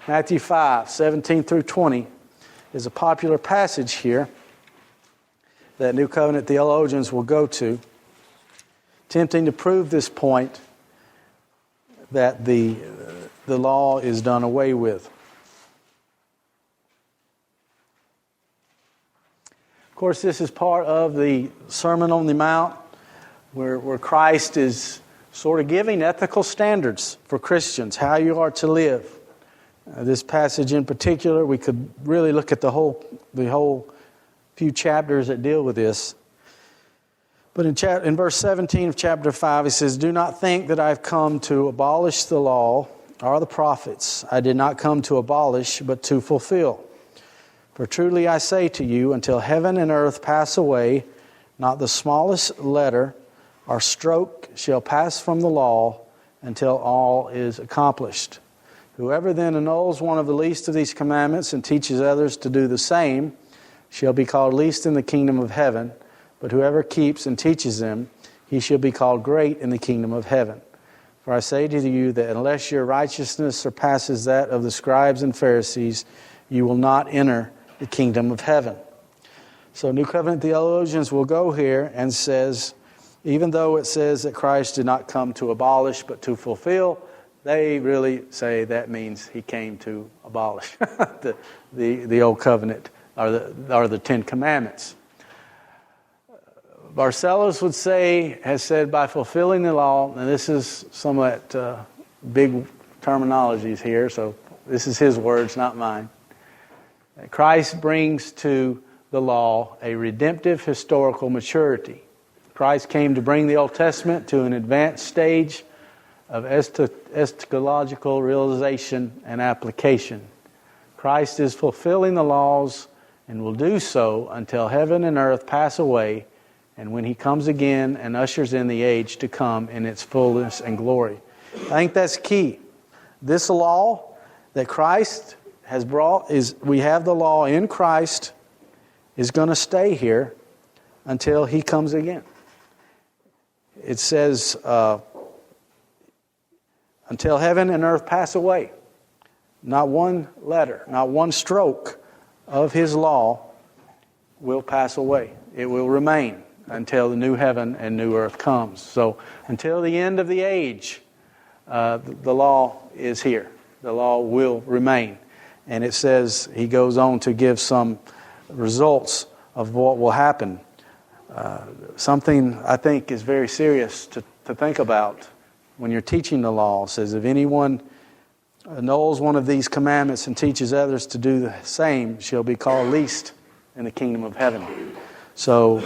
Matthew 5, 17 through 20 is a popular passage here that New Covenant theologians will go to, attempting to prove this point that the law is done away with. Of course, this is part of the Sermon on the Mount, where Christ is sort of giving ethical standards for Christians, how you are to live. This passage in particular, we could really look at the whole few chapters that deal with this. But in verse 17 of chapter 5, he says, "Do not think that I have come to abolish the law or the prophets. I did not come to abolish, but to fulfill. For truly I say to you, until heaven and earth pass away, not the smallest letter or stroke shall pass from the law until all is accomplished. Whoever then annuls one of the least of these commandments and teaches others to do the same shall be called least in the kingdom of heaven. But whoever keeps and teaches them, he shall be called great in the kingdom of heaven. For I say to you that unless your righteousness surpasses that of the scribes and Pharisees, you will not enter the kingdom of heaven." So New Covenant theologians will go here and says, even though it says that Christ did not come to abolish but to fulfill, they really say that means he came to abolish the Old Covenant or the Ten Commandments. Barcellos would say, has said, by fulfilling the law, and this is somewhat big terminologies here, so this is his words, not mine. Christ brings to the law a redemptive historical maturity. Christ came to bring the Old Testament to an advanced stage of eschatological realization and application. Christ is fulfilling the laws and will do so until heaven and earth pass away, and when he comes again and ushers in the age to come in its fullness and glory. I think that's key. This law that Christ has brought, we have the law in Christ, is going to stay here until he comes again. It says, until heaven and earth pass away. Not one letter, not one stroke of his law will pass away. It will remain until the new heaven and new earth comes. So until the end of the age, the law is here. The law will remain. And it says, he goes on to give some results of what will happen. Something I think is very serious to think about when you're teaching the law. It says, if anyone annuls one of these commandments and teaches others to do the same, shall be called least in the kingdom of heaven. So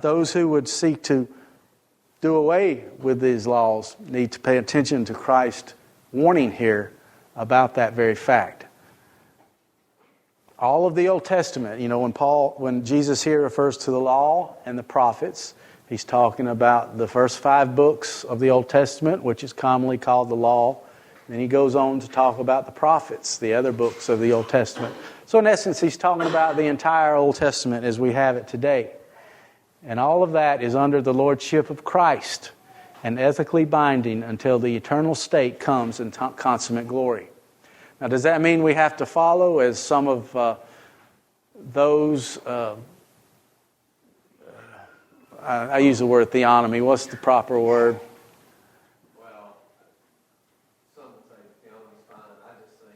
those who would seek to do away with these laws need to pay attention to Christ's warning here about that very fact. All of the Old Testament, when Jesus here refers to the law and the prophets, he's talking about the first 5 books of the Old Testament, which is commonly called the law. Then he goes on to talk about the prophets, the other books of the Old Testament. So in essence, he's talking about the entire Old Testament as we have it today. And all of that is under the lordship of Christ and ethically binding until the eternal state comes in consummate glory. Now, does that mean we have to follow as some of those, I use the word theonomy, what's the proper word? Well, some would say theonomy's fine, I just say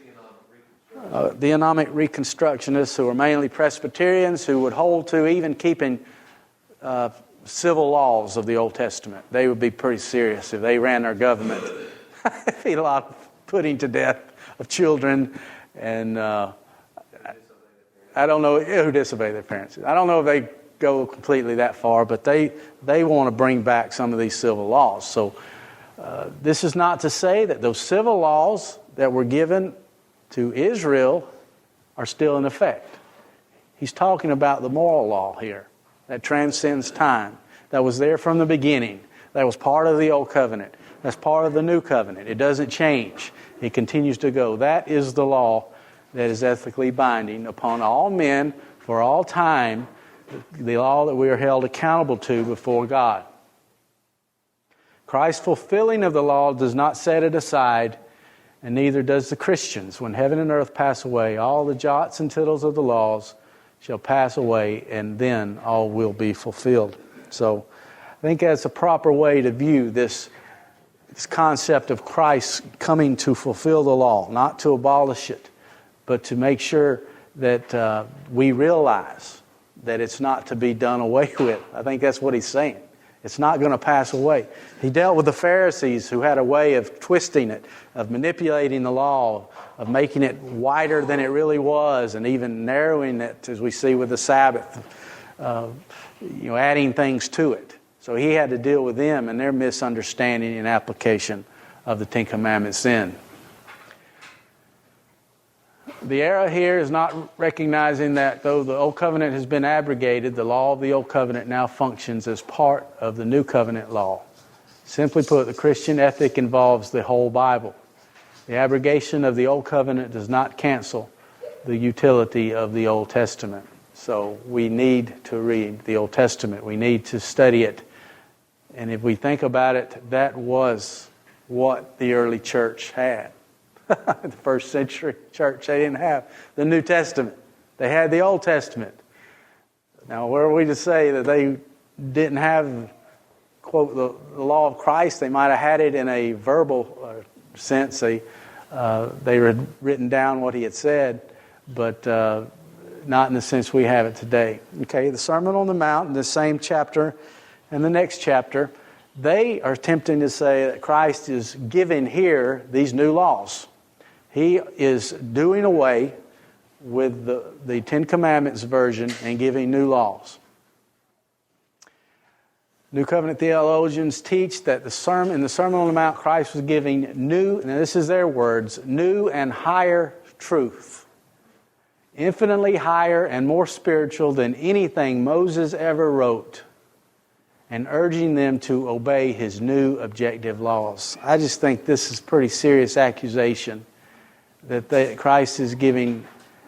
theonomic reconstruction. Theonomic Reconstructionists who are mainly Presbyterians who would hold to even keeping civil laws of the Old Testament. They would be pretty serious if they ran their government. It'd be a lot of putting to death of children, and I don't know who disobey their parents. I don't know if they go completely that far, but they want to bring back some of these civil laws. So this is not to say that those civil laws that were given to Israel are still in effect. He's talking about the moral law here that transcends time, that was there from the beginning, that was part of the Old Covenant. That's part of the New Covenant. It doesn't change. It continues to go. That is the law that is ethically binding upon all men for all time, the law that we are held accountable to before God. Christ's fulfilling of the law does not set it aside, and neither does the Christians. When heaven and earth pass away, all the jots and tittles of the laws shall pass away, and then all will be fulfilled. So I think that's a proper way to view this concept of Christ coming to fulfill the law, not to abolish it, but to make sure that we realize that it's not to be done away with. I think that's what he's saying. It's not going to pass away. He dealt with the Pharisees who had a way of twisting it, of manipulating the law, of making it wider than it really was, and even narrowing it, as we see with the Sabbath, adding things to it. So he had to deal with them and their misunderstanding and application of the Ten Commandments then. The error here is not recognizing that though the Old Covenant has been abrogated, the law of the Old Covenant now functions as part of the New Covenant law. Simply put, the Christian ethic involves the whole Bible. The abrogation of the Old Covenant does not cancel the utility of the Old Testament. So we need to read the Old Testament. We need to study it. And if we think about it, that was what the early church had. The first century church, they didn't have the New Testament. They had the Old Testament. Now, were we to say that they didn't have, quote, the law of Christ? They might have had it in a verbal sense. They had written down what he had said, but not in the sense we have it today. Okay, the Sermon on the Mount in the same chapter and the next chapter, they are attempting to say that Christ is giving here these new laws. He is doing away with the Ten Commandments version and giving new laws. New Covenant theologians teach that in the Sermon on the Mount, Christ was giving new, and this is their words, new and higher truth. Infinitely higher and more spiritual than anything Moses ever wrote, and urging them to obey his new objective laws. I just think this is a pretty serious accusation that Christ is giving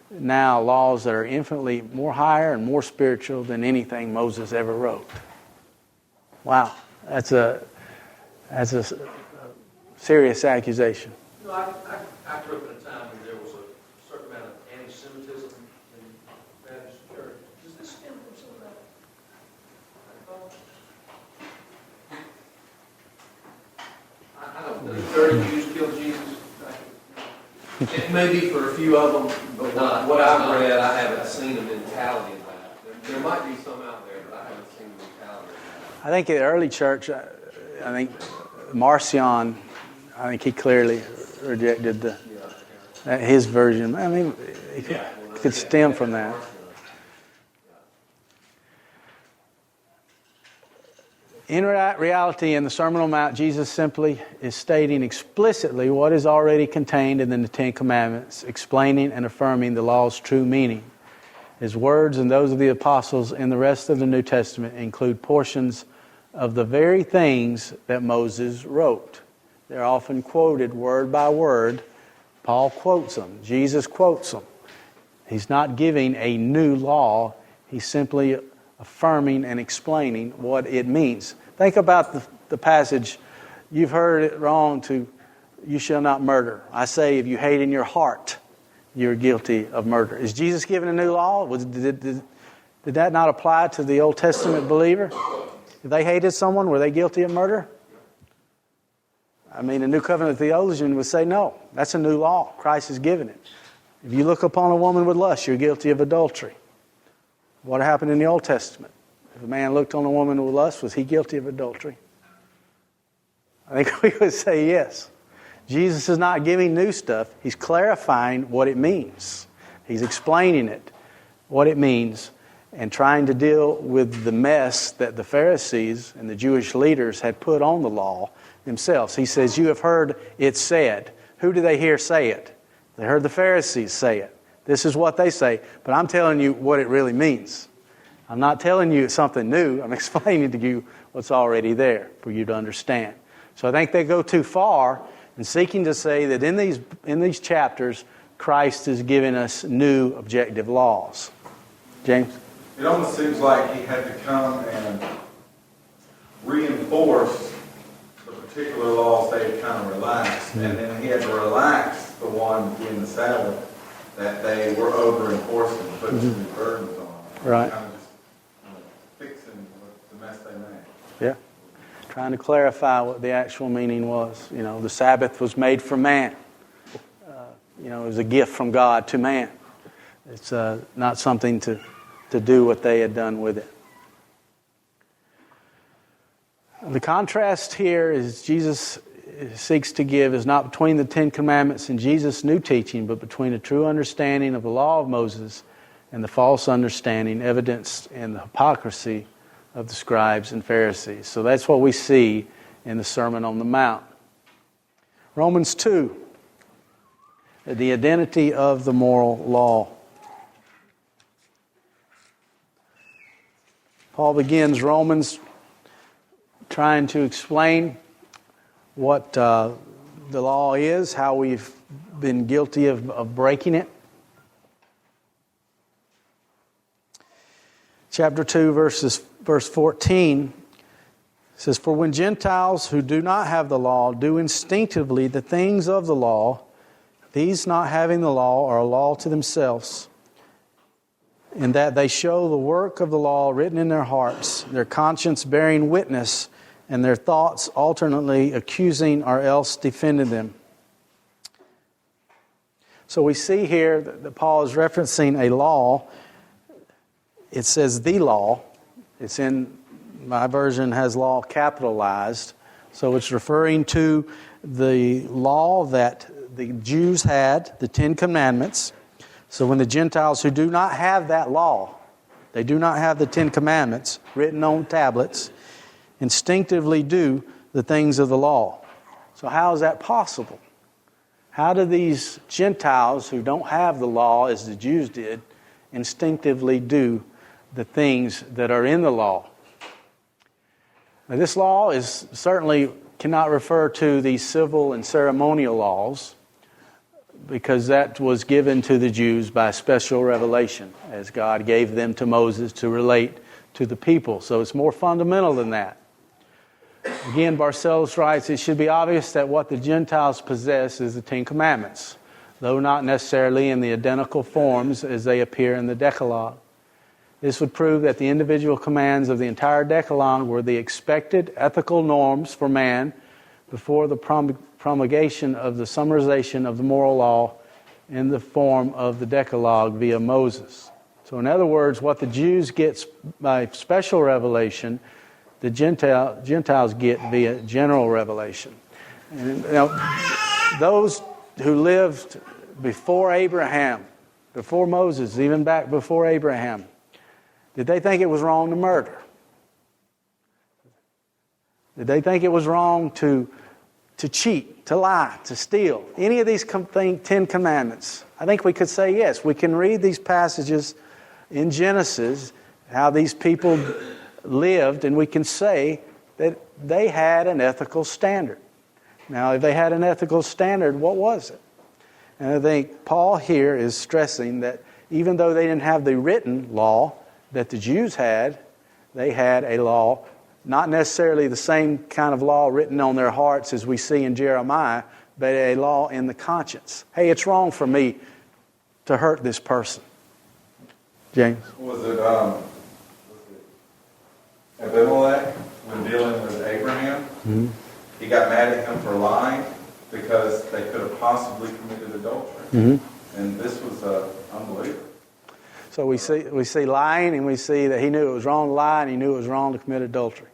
now laws that are infinitely more higher and more spiritual than anything Moses ever wrote. Wow, that's a serious accusation. You know, I grew up in a time when there was a certain amount of anti-Semitism in the Baptist church. Does this stem from some of that? I don't know. 30 Jews killed Jesus. It may be for a few of them, but what I've read, I haven't seen the mentality of that. There might be some out there, but I haven't seen the mentality of I think in the early church, I think Marcion, I think he clearly rejected his version. I mean, it could stem from that. In reality, in the Sermon on the Mount, Jesus simply is stating explicitly what is already contained in the Ten Commandments, explaining and affirming the law's true meaning. His words and those of the apostles in the rest of the New Testament include portions of the very things that Moses wrote. They're often quoted word by word. Paul quotes them. Jesus quotes them. He's not giving a new law. He's simply affirming and explaining what it means. Think about the passage, you've heard it wrong to, you shall not murder. I say, if you hate in your heart, you're guilty of murder. Is Jesus giving a new law? Did that not apply to the Old Testament believer? If they hated someone, were they guilty of murder? I mean, a New Covenant theologian would say, no, that's a new law. Christ has given it. If you look upon a woman with lust, you're guilty of adultery. What happened in the Old Testament? If a man looked on a woman with lust, was he guilty of adultery? I think we would say yes. Jesus is not giving new stuff. He's clarifying what it means. He's explaining it, what it means, and trying to deal with the mess that the Pharisees and the Jewish leaders had put on the law themselves. He says, you have heard it said. Who do they hear say it? They heard the Pharisees say it. This is what they say, but I'm telling you what it really means. I'm not telling you something new. I'm explaining to you what's already there for you to understand. So I think they go too far in seeking to say that in these chapters, Christ is giving us new objective laws. James? It almost seems like he had to come and reinforce the particular laws they had kind of relaxed, and then he had to relax the one in the Sabbath that they were over-enforcing, putting some new burdens on. Right. Kind of just fixing the mess they made. Yeah. Trying to clarify what the actual meaning was. You know, the Sabbath was made for man. It was a gift from God to man. It's not something to do what they had done with it. The contrast here is Jesus seeks to give is not between the Ten Commandments and Jesus' new teaching, but between a true understanding of the law of Moses and the false understanding evidenced in the hypocrisy of the scribes and Pharisees. So that's what we see in the Sermon on the Mount. Romans 2, the identity of the moral law. Paul begins Romans trying to explain what the law is, how we've been guilty of breaking it. Chapter 2, verse 14 says, for when Gentiles who do not have the law do instinctively the things of the law, these not having the law are a law to themselves, in that they show the work of the law written in their hearts, their conscience bearing witness, and their thoughts alternately accusing or else defending them. So we see here that Paul is referencing a law. It says the law. It's in, my version has law capitalized. So it's referring to the law that the Jews had, the Ten Commandments. So when the Gentiles who do not have that law, they do not have the Ten Commandments written on tablets, instinctively do the things of the law. So how is that possible? How do these Gentiles who don't have the law as the Jews did instinctively do the things that are in the law? Now, this law is certainly cannot refer to the civil and ceremonial laws, because that was given to the Jews by special revelation, as God gave them to Moses to relate to the people. So it's more fundamental than that. Again, Barcellos writes, it should be obvious that what the Gentiles possess is the Ten Commandments, though not necessarily in the identical forms as they appear in the Decalogue. This would prove that the individual commands of the entire Decalogue were the expected ethical norms for man before the promulgation of the summarization of the moral law in the form of the Decalogue via Moses. So in other words, what the Jews get by special revelation, the Gentiles get via general revelation. And those who lived before Abraham, before Moses, even back before Abraham, did they think it was wrong to murder? Did they think it was wrong to cheat, to lie, to steal? Any of these 10 commandments? I think we could say yes. We can read these passages in Genesis, how these people lived, and we can say that they had an ethical standard. Now, if they had an ethical standard, what was it? And I think Paul here is stressing that even though they didn't have the written law that the Jews had, they had a law, not necessarily the same kind of law written on their hearts as we see in Jeremiah, but a law in the conscience. Hey, it's wrong for me to hurt this person. James? Was it Abimelech when dealing with Abraham? Mm-hmm. He got mad at him for lying because they could have possibly committed adultery. Mm-hmm. And this was an unbeliever. So we see lying, and we see that he knew it was wrong to lie, and he knew it was wrong to commit adultery.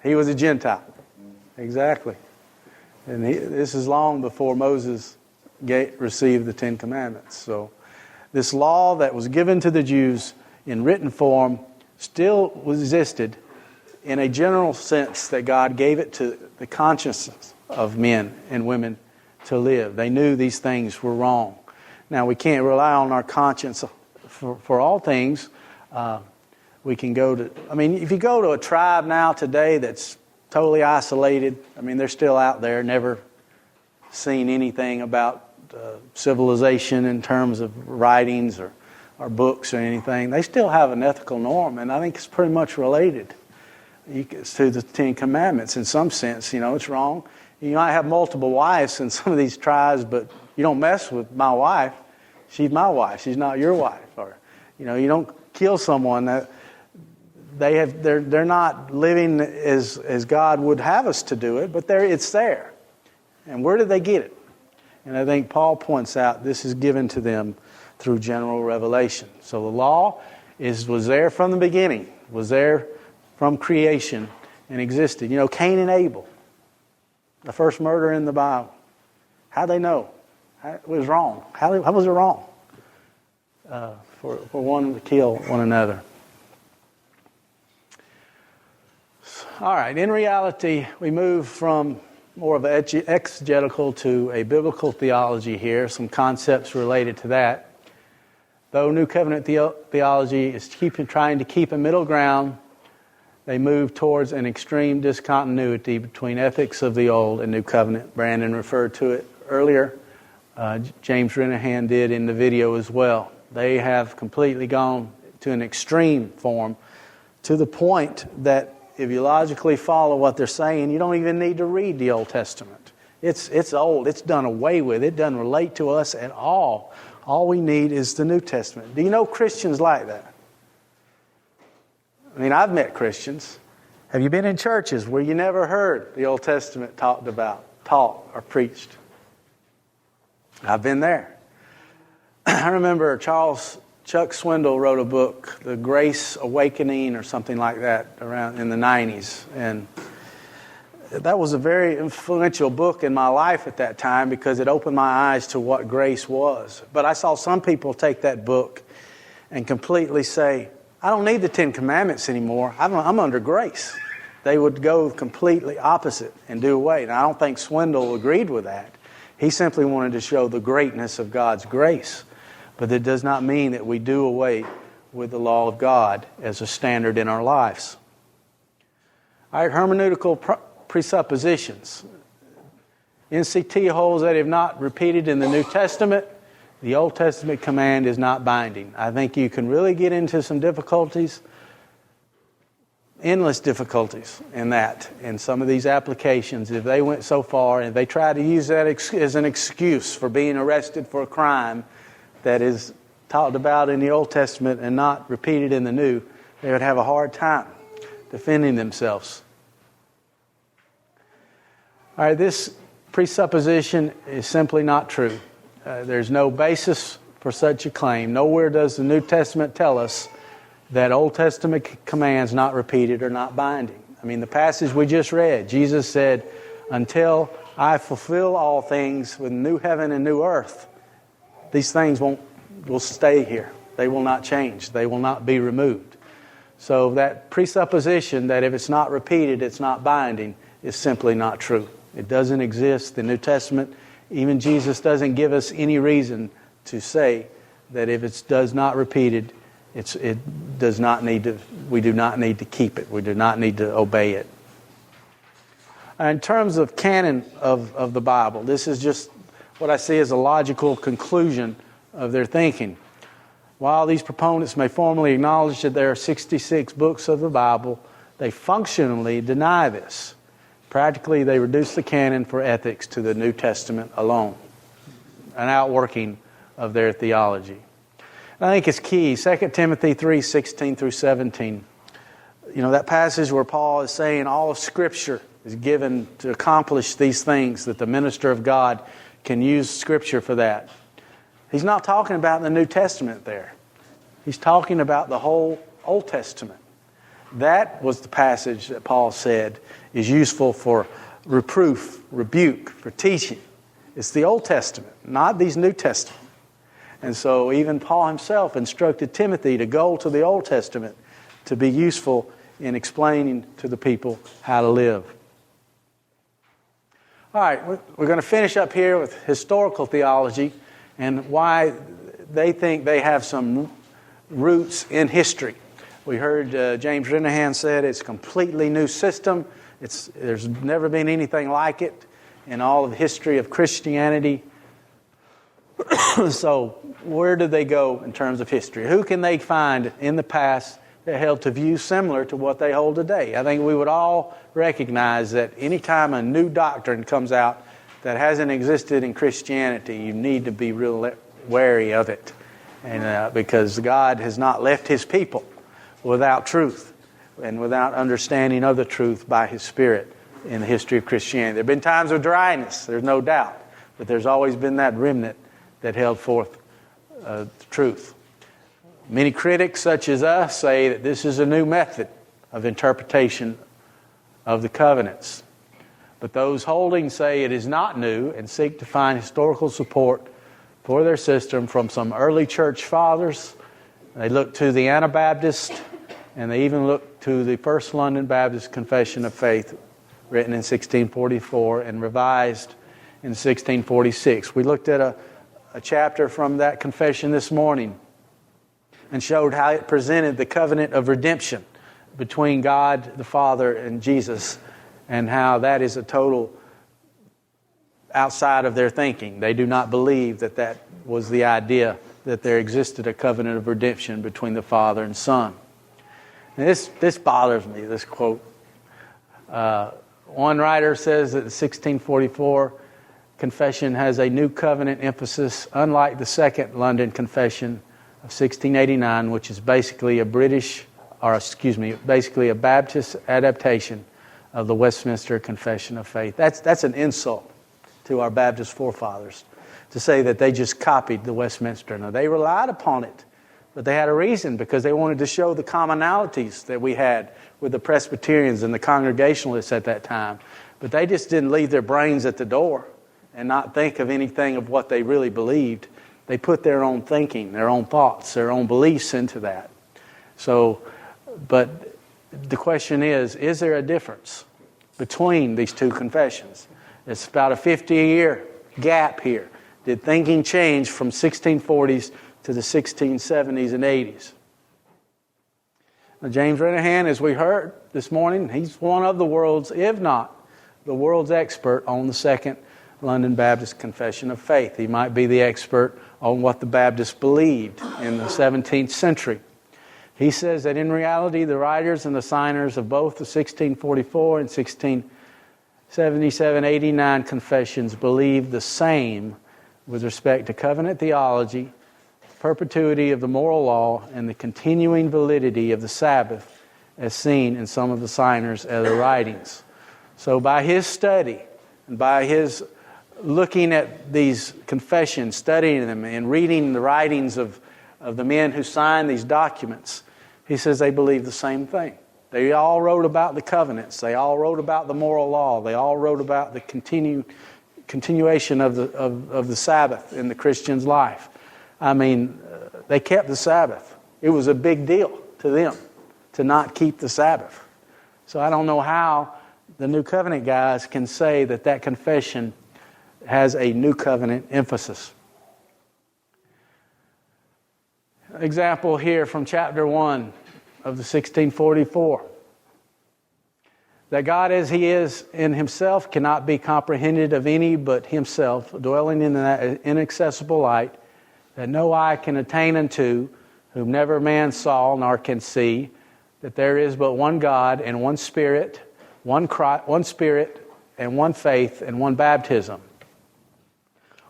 He was a Gentile. Exactly. And this is long before Moses received the 10 Commandments. So this law that was given to the Jews in written form still existed in a general sense that God gave it to the consciences of men and women to live. They knew these things were wrong. Now, we can't rely on our conscience for all things. We can go to, if you go to a tribe now today that's totally isolated, they're still out there, never seen anything about civilization in terms of writings or books or anything. They still have an ethical norm, and I think it's pretty much related to the 10 Commandments in some sense. It's wrong. You might have multiple wives in some of these tribes, but you don't mess with my wife. She's my wife. She's not your wife. Or, you don't kill someone. That they're not living as God would have us to do it, but it's there. And where did they get it? And I think Paul points out this is given to them through general revelation. So the law was there from the beginning, was there from creation, and existed. Cain and Abel, the first murder in the Bible. How'd they know? It was wrong. How was it wrong? For one to kill one another. All right, in reality, we move from more of an exegetical to a biblical theology here, some concepts related to that. Though New Covenant theology is trying to keep a middle ground, they move towards an extreme discontinuity between ethics of the Old and New Covenant. Brandon referred to it earlier. James Renahan did in the video as well. They have completely gone to an extreme form to the point that if you logically follow what they're saying, you don't even need to read the Old Testament. It's old. It's done away with. It doesn't relate to us at all. All we need is the New Testament. Do you know Christians like that? I've met Christians. Have you been in churches where you never heard the Old Testament taught or preached? I've been there. I remember Chuck Swindoll wrote a book, The Grace Awakening or something like that, around in the 90s. And that was a very influential book in my life at that time because it opened my eyes to what grace was. But I saw some people take that book and completely say, I don't need the 10 Commandments anymore. I'm under grace. They would go completely opposite and do away. Now, I don't think Swindoll agreed with that. He simply wanted to show the greatness of God's grace. But that does not mean that we do away with the law of God as a standard in our lives. All right, hermeneutical presuppositions. NCT holds that if not repeated in the New Testament, the Old Testament command is not binding. I think you can really get into some difficulties, endless difficulties in some of these applications if they went so far and they tried to use that as an excuse for being arrested for a crime that is talked about in the Old Testament and not repeated in the New. They would have a hard time defending themselves. All right, this presupposition is simply not true. There's no basis for such a claim. Nowhere does the New Testament tell us that Old Testament commands not repeated are not binding. I mean, the passage we just read, Jesus said, until I fulfill all things with new heaven and new earth, these things will stay here. They will not change. They will not be removed. So that presupposition that if it's not repeated, it's not binding, is simply not true. It doesn't exist. The New Testament, even Jesus doesn't give us any reason to say that if it does not repeated, we do not need to keep it. We do not need to obey it. In terms of canon of the Bible, this is just what I see as a logical conclusion of their thinking. While these proponents may formally acknowledge that there are 66 books of the Bible, they functionally deny this. Practically, they reduce the canon for ethics to the New Testament alone, an outworking of their theology. And I think it's key. 2 Timothy 3:16 through 17. That passage where Paul is saying all of Scripture is given to accomplish these things, that the minister of God can use Scripture for that. He's not talking about the New Testament there. He's talking about the whole Old Testament. That was the passage that Paul said is useful for reproof, rebuke, for teaching. It's the Old Testament, not these New Testament. And so even Paul himself instructed Timothy to go to the Old Testament to be useful in explaining to the people how to live. All right, we're going to finish up here with historical theology and why they think they have some roots in history. We heard James Renahan said it's a completely new system. There's never been anything like it in all of the history of Christianity. So where do they go in terms of history? Who can they find in the past that held to views similar to what they hold today? I think we would all recognize that any time a new doctrine comes out that hasn't existed in Christianity, you need to be real wary of it. And because God has not left His people without truth and without understanding of the truth by His Spirit in the history of Christianity. There have been times of dryness, there's no doubt, but there's always been that remnant that held forth the truth. Many critics, such as us, say that this is a new method of interpretation of the covenants. But those holding say it is not new and seek to find historical support for their system from some early church fathers. They look to the Anabaptist, and they even look to the First London Baptist Confession of Faith, written in 1644 and revised in 1646. We looked at a chapter from that confession this morning and showed how it presented the covenant of redemption between God the Father and Jesus, and how that is a total outside of their thinking. They do not believe that that was the idea, that there existed a covenant of redemption between the Father and Son. And this bothers me, this quote. One writer says that the 1644 confession has a new covenant emphasis, unlike the Second London Confession of 1689, which is basically a basically a Baptist adaptation of the Westminster Confession of Faith. That's an insult to our Baptist forefathers to say that they just copied the Westminster. Now, they relied upon it, but they had a reason, because they wanted to show the commonalities that we had with the Presbyterians and the Congregationalists at that time. But they just didn't leave their brains at the door and not think of anything of what they really believed. They put their own thinking, their own thoughts, their own beliefs into that. So, but the question is there a difference between these two confessions? It's about a 50-year gap here. Did thinking change from 1640s to the 1670s and 80s? Now, James Renahan, as we heard this morning, he's one of the world's, if not the world's expert on the Second London Baptist Confession of Faith. He might be the expert on what the Baptists believed in the 17th century. He says that in reality, the writers and the signers of both the 1644 and 1677-89 confessions believed the same with respect to covenant theology, perpetuity of the moral law, and the continuing validity of the Sabbath, as seen in some of the signers' other writings. So by his study and by his looking at these confessions, studying them, and reading the writings of the men who signed these documents, he says they believe the same thing. They all wrote about the covenants. They all wrote about the moral law. They all wrote about the continuation of the Sabbath in the Christian's life. I mean, they kept the Sabbath. It was a big deal to them to not keep the Sabbath. So I don't know how the New Covenant guys can say that confession has a New Covenant emphasis. Example here from chapter 1 of the 1644. That God as He is in Himself cannot be comprehended of any but Himself, dwelling in that inaccessible light, that no eye can attain unto, whom never man saw nor can see, that there is but one God and one Spirit, one Spirit and one faith and one baptism.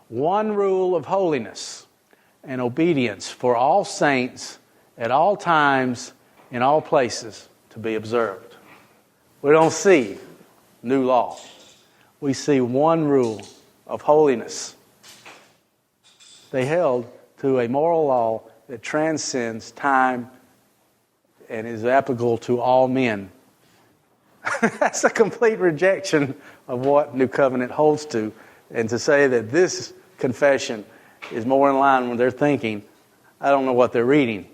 One rule of holiness and obedience for all saints at all times in all places to be observed. We don't see new law. We see one rule of holiness. They held to a moral law that transcends time and is applicable to all men. That's a complete rejection of what New Covenant holds to. And to say that this confession is more in line with their thinking, I don't know what they're reading.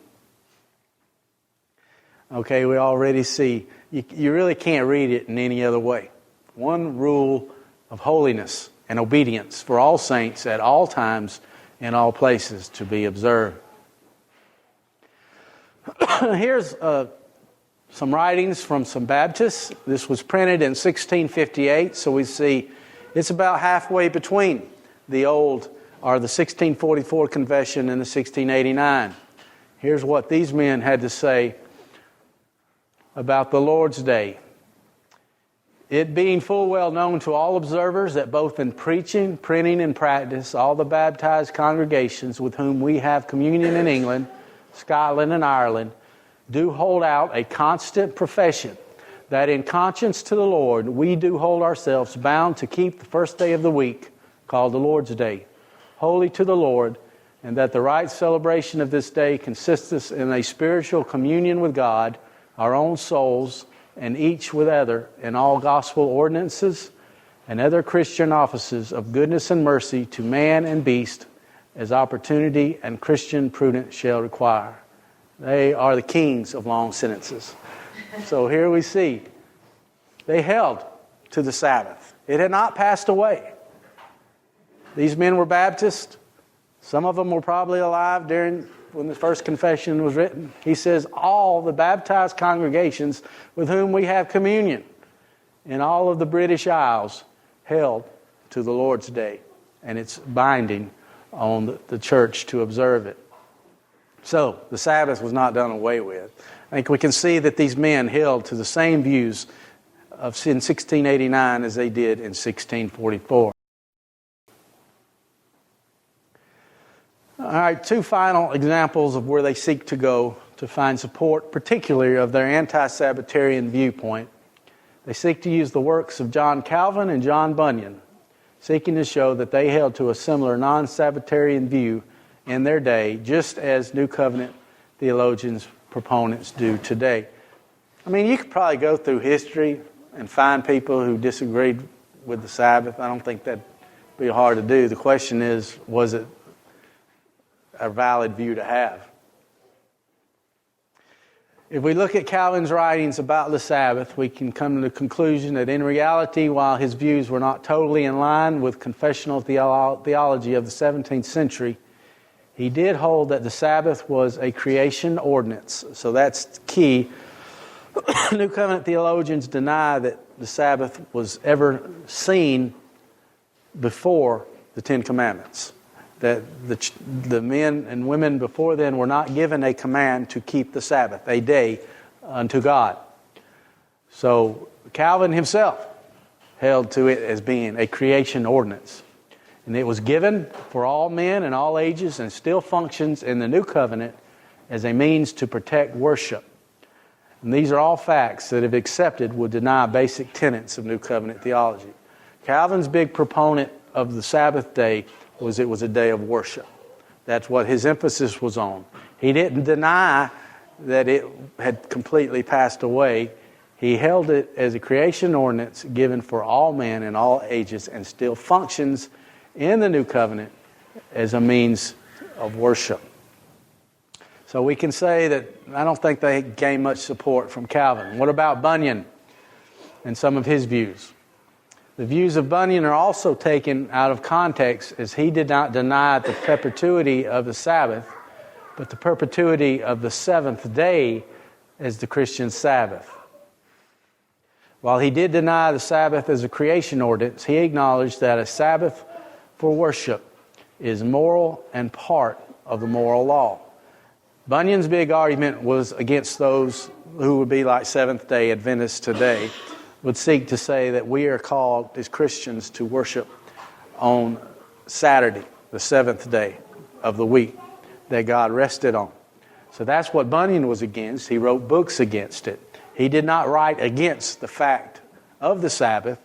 Okay, we already see, you really can't read it in any other way. One rule of holiness and obedience for all saints at all times in all places to be observed. Here's some writings from some Baptists. This was printed in 1658, so we see it's about halfway between the old, or the 1644 confession and the 1689. Here's what these men had to say about the Lord's Day. It being full well known to all observers that both in preaching, printing, and practice, all the baptized congregations with whom we have communion in England, Scotland, and Ireland, do hold out a constant profession that in conscience to the Lord we do hold ourselves bound to keep the first day of the week, called the Lord's Day, holy to the Lord, and that the right celebration of this day consists in a spiritual communion with God, our own souls, and each with other in all gospel ordinances and other Christian offices of goodness and mercy to man and beast, as opportunity and Christian prudence shall require. They are the kings of long sentences. So here we see they held to the Sabbath. It had not passed away. These men were Baptists. Some of them were probably alive when the first confession was written. He says, all the baptized congregations with whom we have communion in all of the British Isles held to the Lord's Day. And it's binding on the church to observe it. So, the Sabbath was not done away with. I think we can see that these men held to the same views in 1689 as they did in 1644. All right, two final examples of where they seek to go to find support, particularly of their anti-Sabbatarian viewpoint. They seek to use the works of John Calvin and John Bunyan, seeking to show that they held to a similar non-Sabbatarian view in their day, just as New Covenant theologians, proponents do today. I mean, you could probably go through history and find people who disagreed with the Sabbath. I don't think that'd be hard to do. The question is, was it a valid view to have? If we look at Calvin's writings about the Sabbath, we can come to the conclusion that in reality, while his views were not totally in line with confessional theology of the 17th century, he did hold that the Sabbath was a creation ordinance. So that's key. New Covenant theologians deny that the Sabbath was ever seen before the Ten Commandments. That the men and women before then were not given a command to keep the Sabbath, a day unto God. So Calvin himself held to it as being a creation ordinance. And it was given for all men and all ages and still functions in the New Covenant as a means to protect worship. And these are all facts that, if accepted, would deny basic tenets of New Covenant theology. Calvin's big proponent of the Sabbath day was it was a day of worship. That's what his emphasis was on. He didn't deny that it had completely passed away. He held it as a creation ordinance given for all men in all ages and still functions in the New Covenant as a means of worship. So we can say that I don't think they gained much support from Calvin. What about Bunyan and some of his views? The views of Bunyan are also taken out of context, as he did not deny the perpetuity of the Sabbath, but the perpetuity of the seventh day as the Christian Sabbath. While he did deny the Sabbath as a creation ordinance, he acknowledged that a Sabbath for worship is moral and part of the moral law. Bunyan's big argument was against those who would be like Seventh-day Adventists today, would seek to say that we are called as Christians to worship on Saturday, the seventh day of the week that God rested on. So that's what Bunyan was against. He wrote books against it. He did not write against the fact of the Sabbath.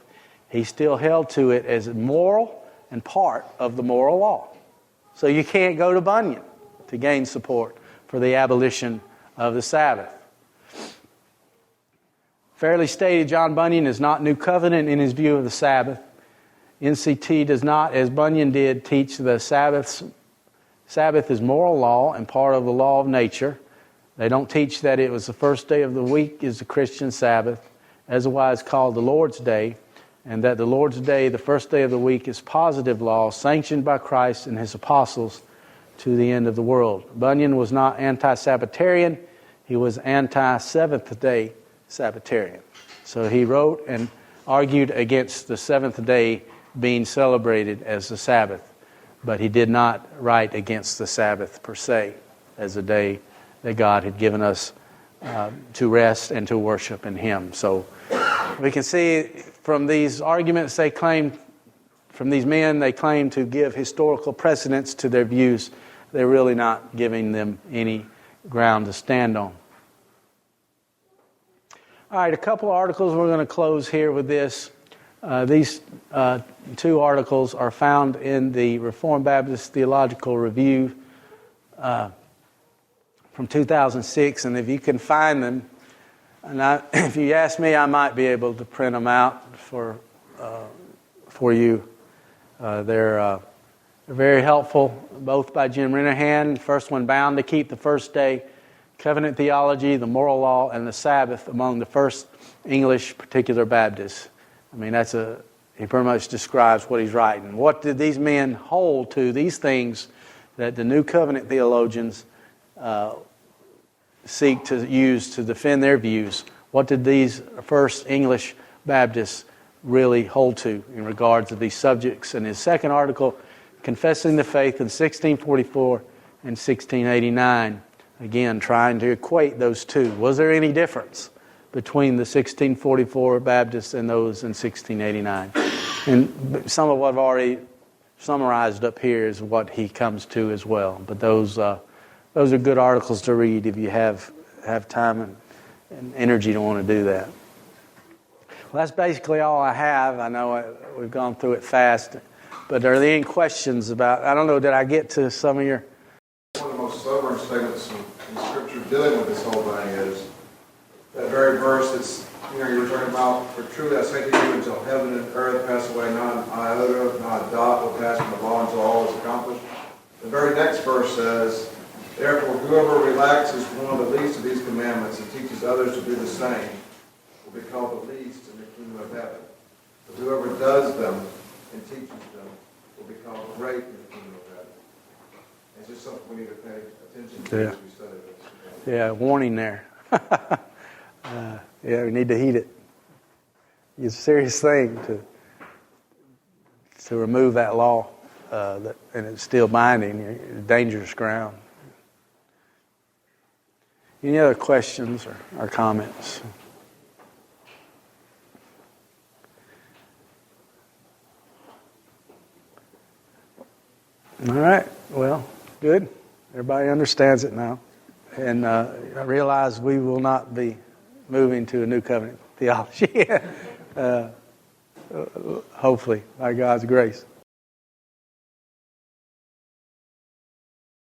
He still held to it as moral and part of the moral law. So you can't go to Bunyan to gain support for the abolition of the Sabbath. Fairly stated, John Bunyan is not New Covenant in his view of the Sabbath. NCT does not, as Bunyan did, teach the Sabbath is moral law and part of the law of nature. They don't teach that it was the first day of the week is the Christian Sabbath, otherwise called the Lord's Day, and that the Lord's Day, the first day of the week, is positive law sanctioned by Christ and his apostles to the end of the world. Bunyan was not anti-Sabbatarian. He was anti-seventh day Sabbatarian. So he wrote and argued against the seventh day being celebrated as the Sabbath, but he did not write against the Sabbath per se as a day that God had given us to rest and to worship in Him. So we can see from these arguments they claim, from these men, they claim to give historical precedence to their views. They're really not giving them any ground to stand on. All right, a couple of articles. We're going to close here with this. These two articles are found in the Reformed Baptist Theological Review from 2006, and if you can find them, and if you ask me, I might be able to print them out for you. They're very helpful, both by Jim Renahan. The first one, Bound to Keep the First Day, Covenant Theology, the Moral Law, and the Sabbath among the first English particular Baptists. I mean, he pretty much describes what he's writing. What did these men hold to, these things that the New Covenant theologians seek to use to defend their views? What did these first English Baptists really hold to in regards to these subjects? In his second article, Confessing the Faith in 1644 and 1689, again, trying to equate those two. Was there any difference between the 1644 Baptists and those in 1689? And some of what I've already summarized up here is what he comes to as well. But those are good articles to read if you have time and energy to want to do that. Well, that's basically all I have. I know we've gone through it fast. But are there any questions about, I don't know, did I get to some of your... One of the most sobering statements in Scripture dealing with this whole thing is that very verse that's, you were talking about, for truly I say to you, until heaven and earth pass away, not an iota, not a dot will pass from the law until all is accomplished. The very next verse says, therefore whoever relaxes one of the least of these commandments and teaches others to do the same will be called the least in the kingdom of heaven. But whoever does them and teaches them will be called great in the kingdom of heaven. It's just something we need to pay attention to as we study this. Yeah, warning there. Yeah, we need to heed it. It's a serious thing to remove that law, and it's still binding. It's dangerous ground. Any other questions or comments? All right. Well, good. Everybody understands it now. And I realize we will not be moving to a New Covenant theology. Hopefully, by God's grace.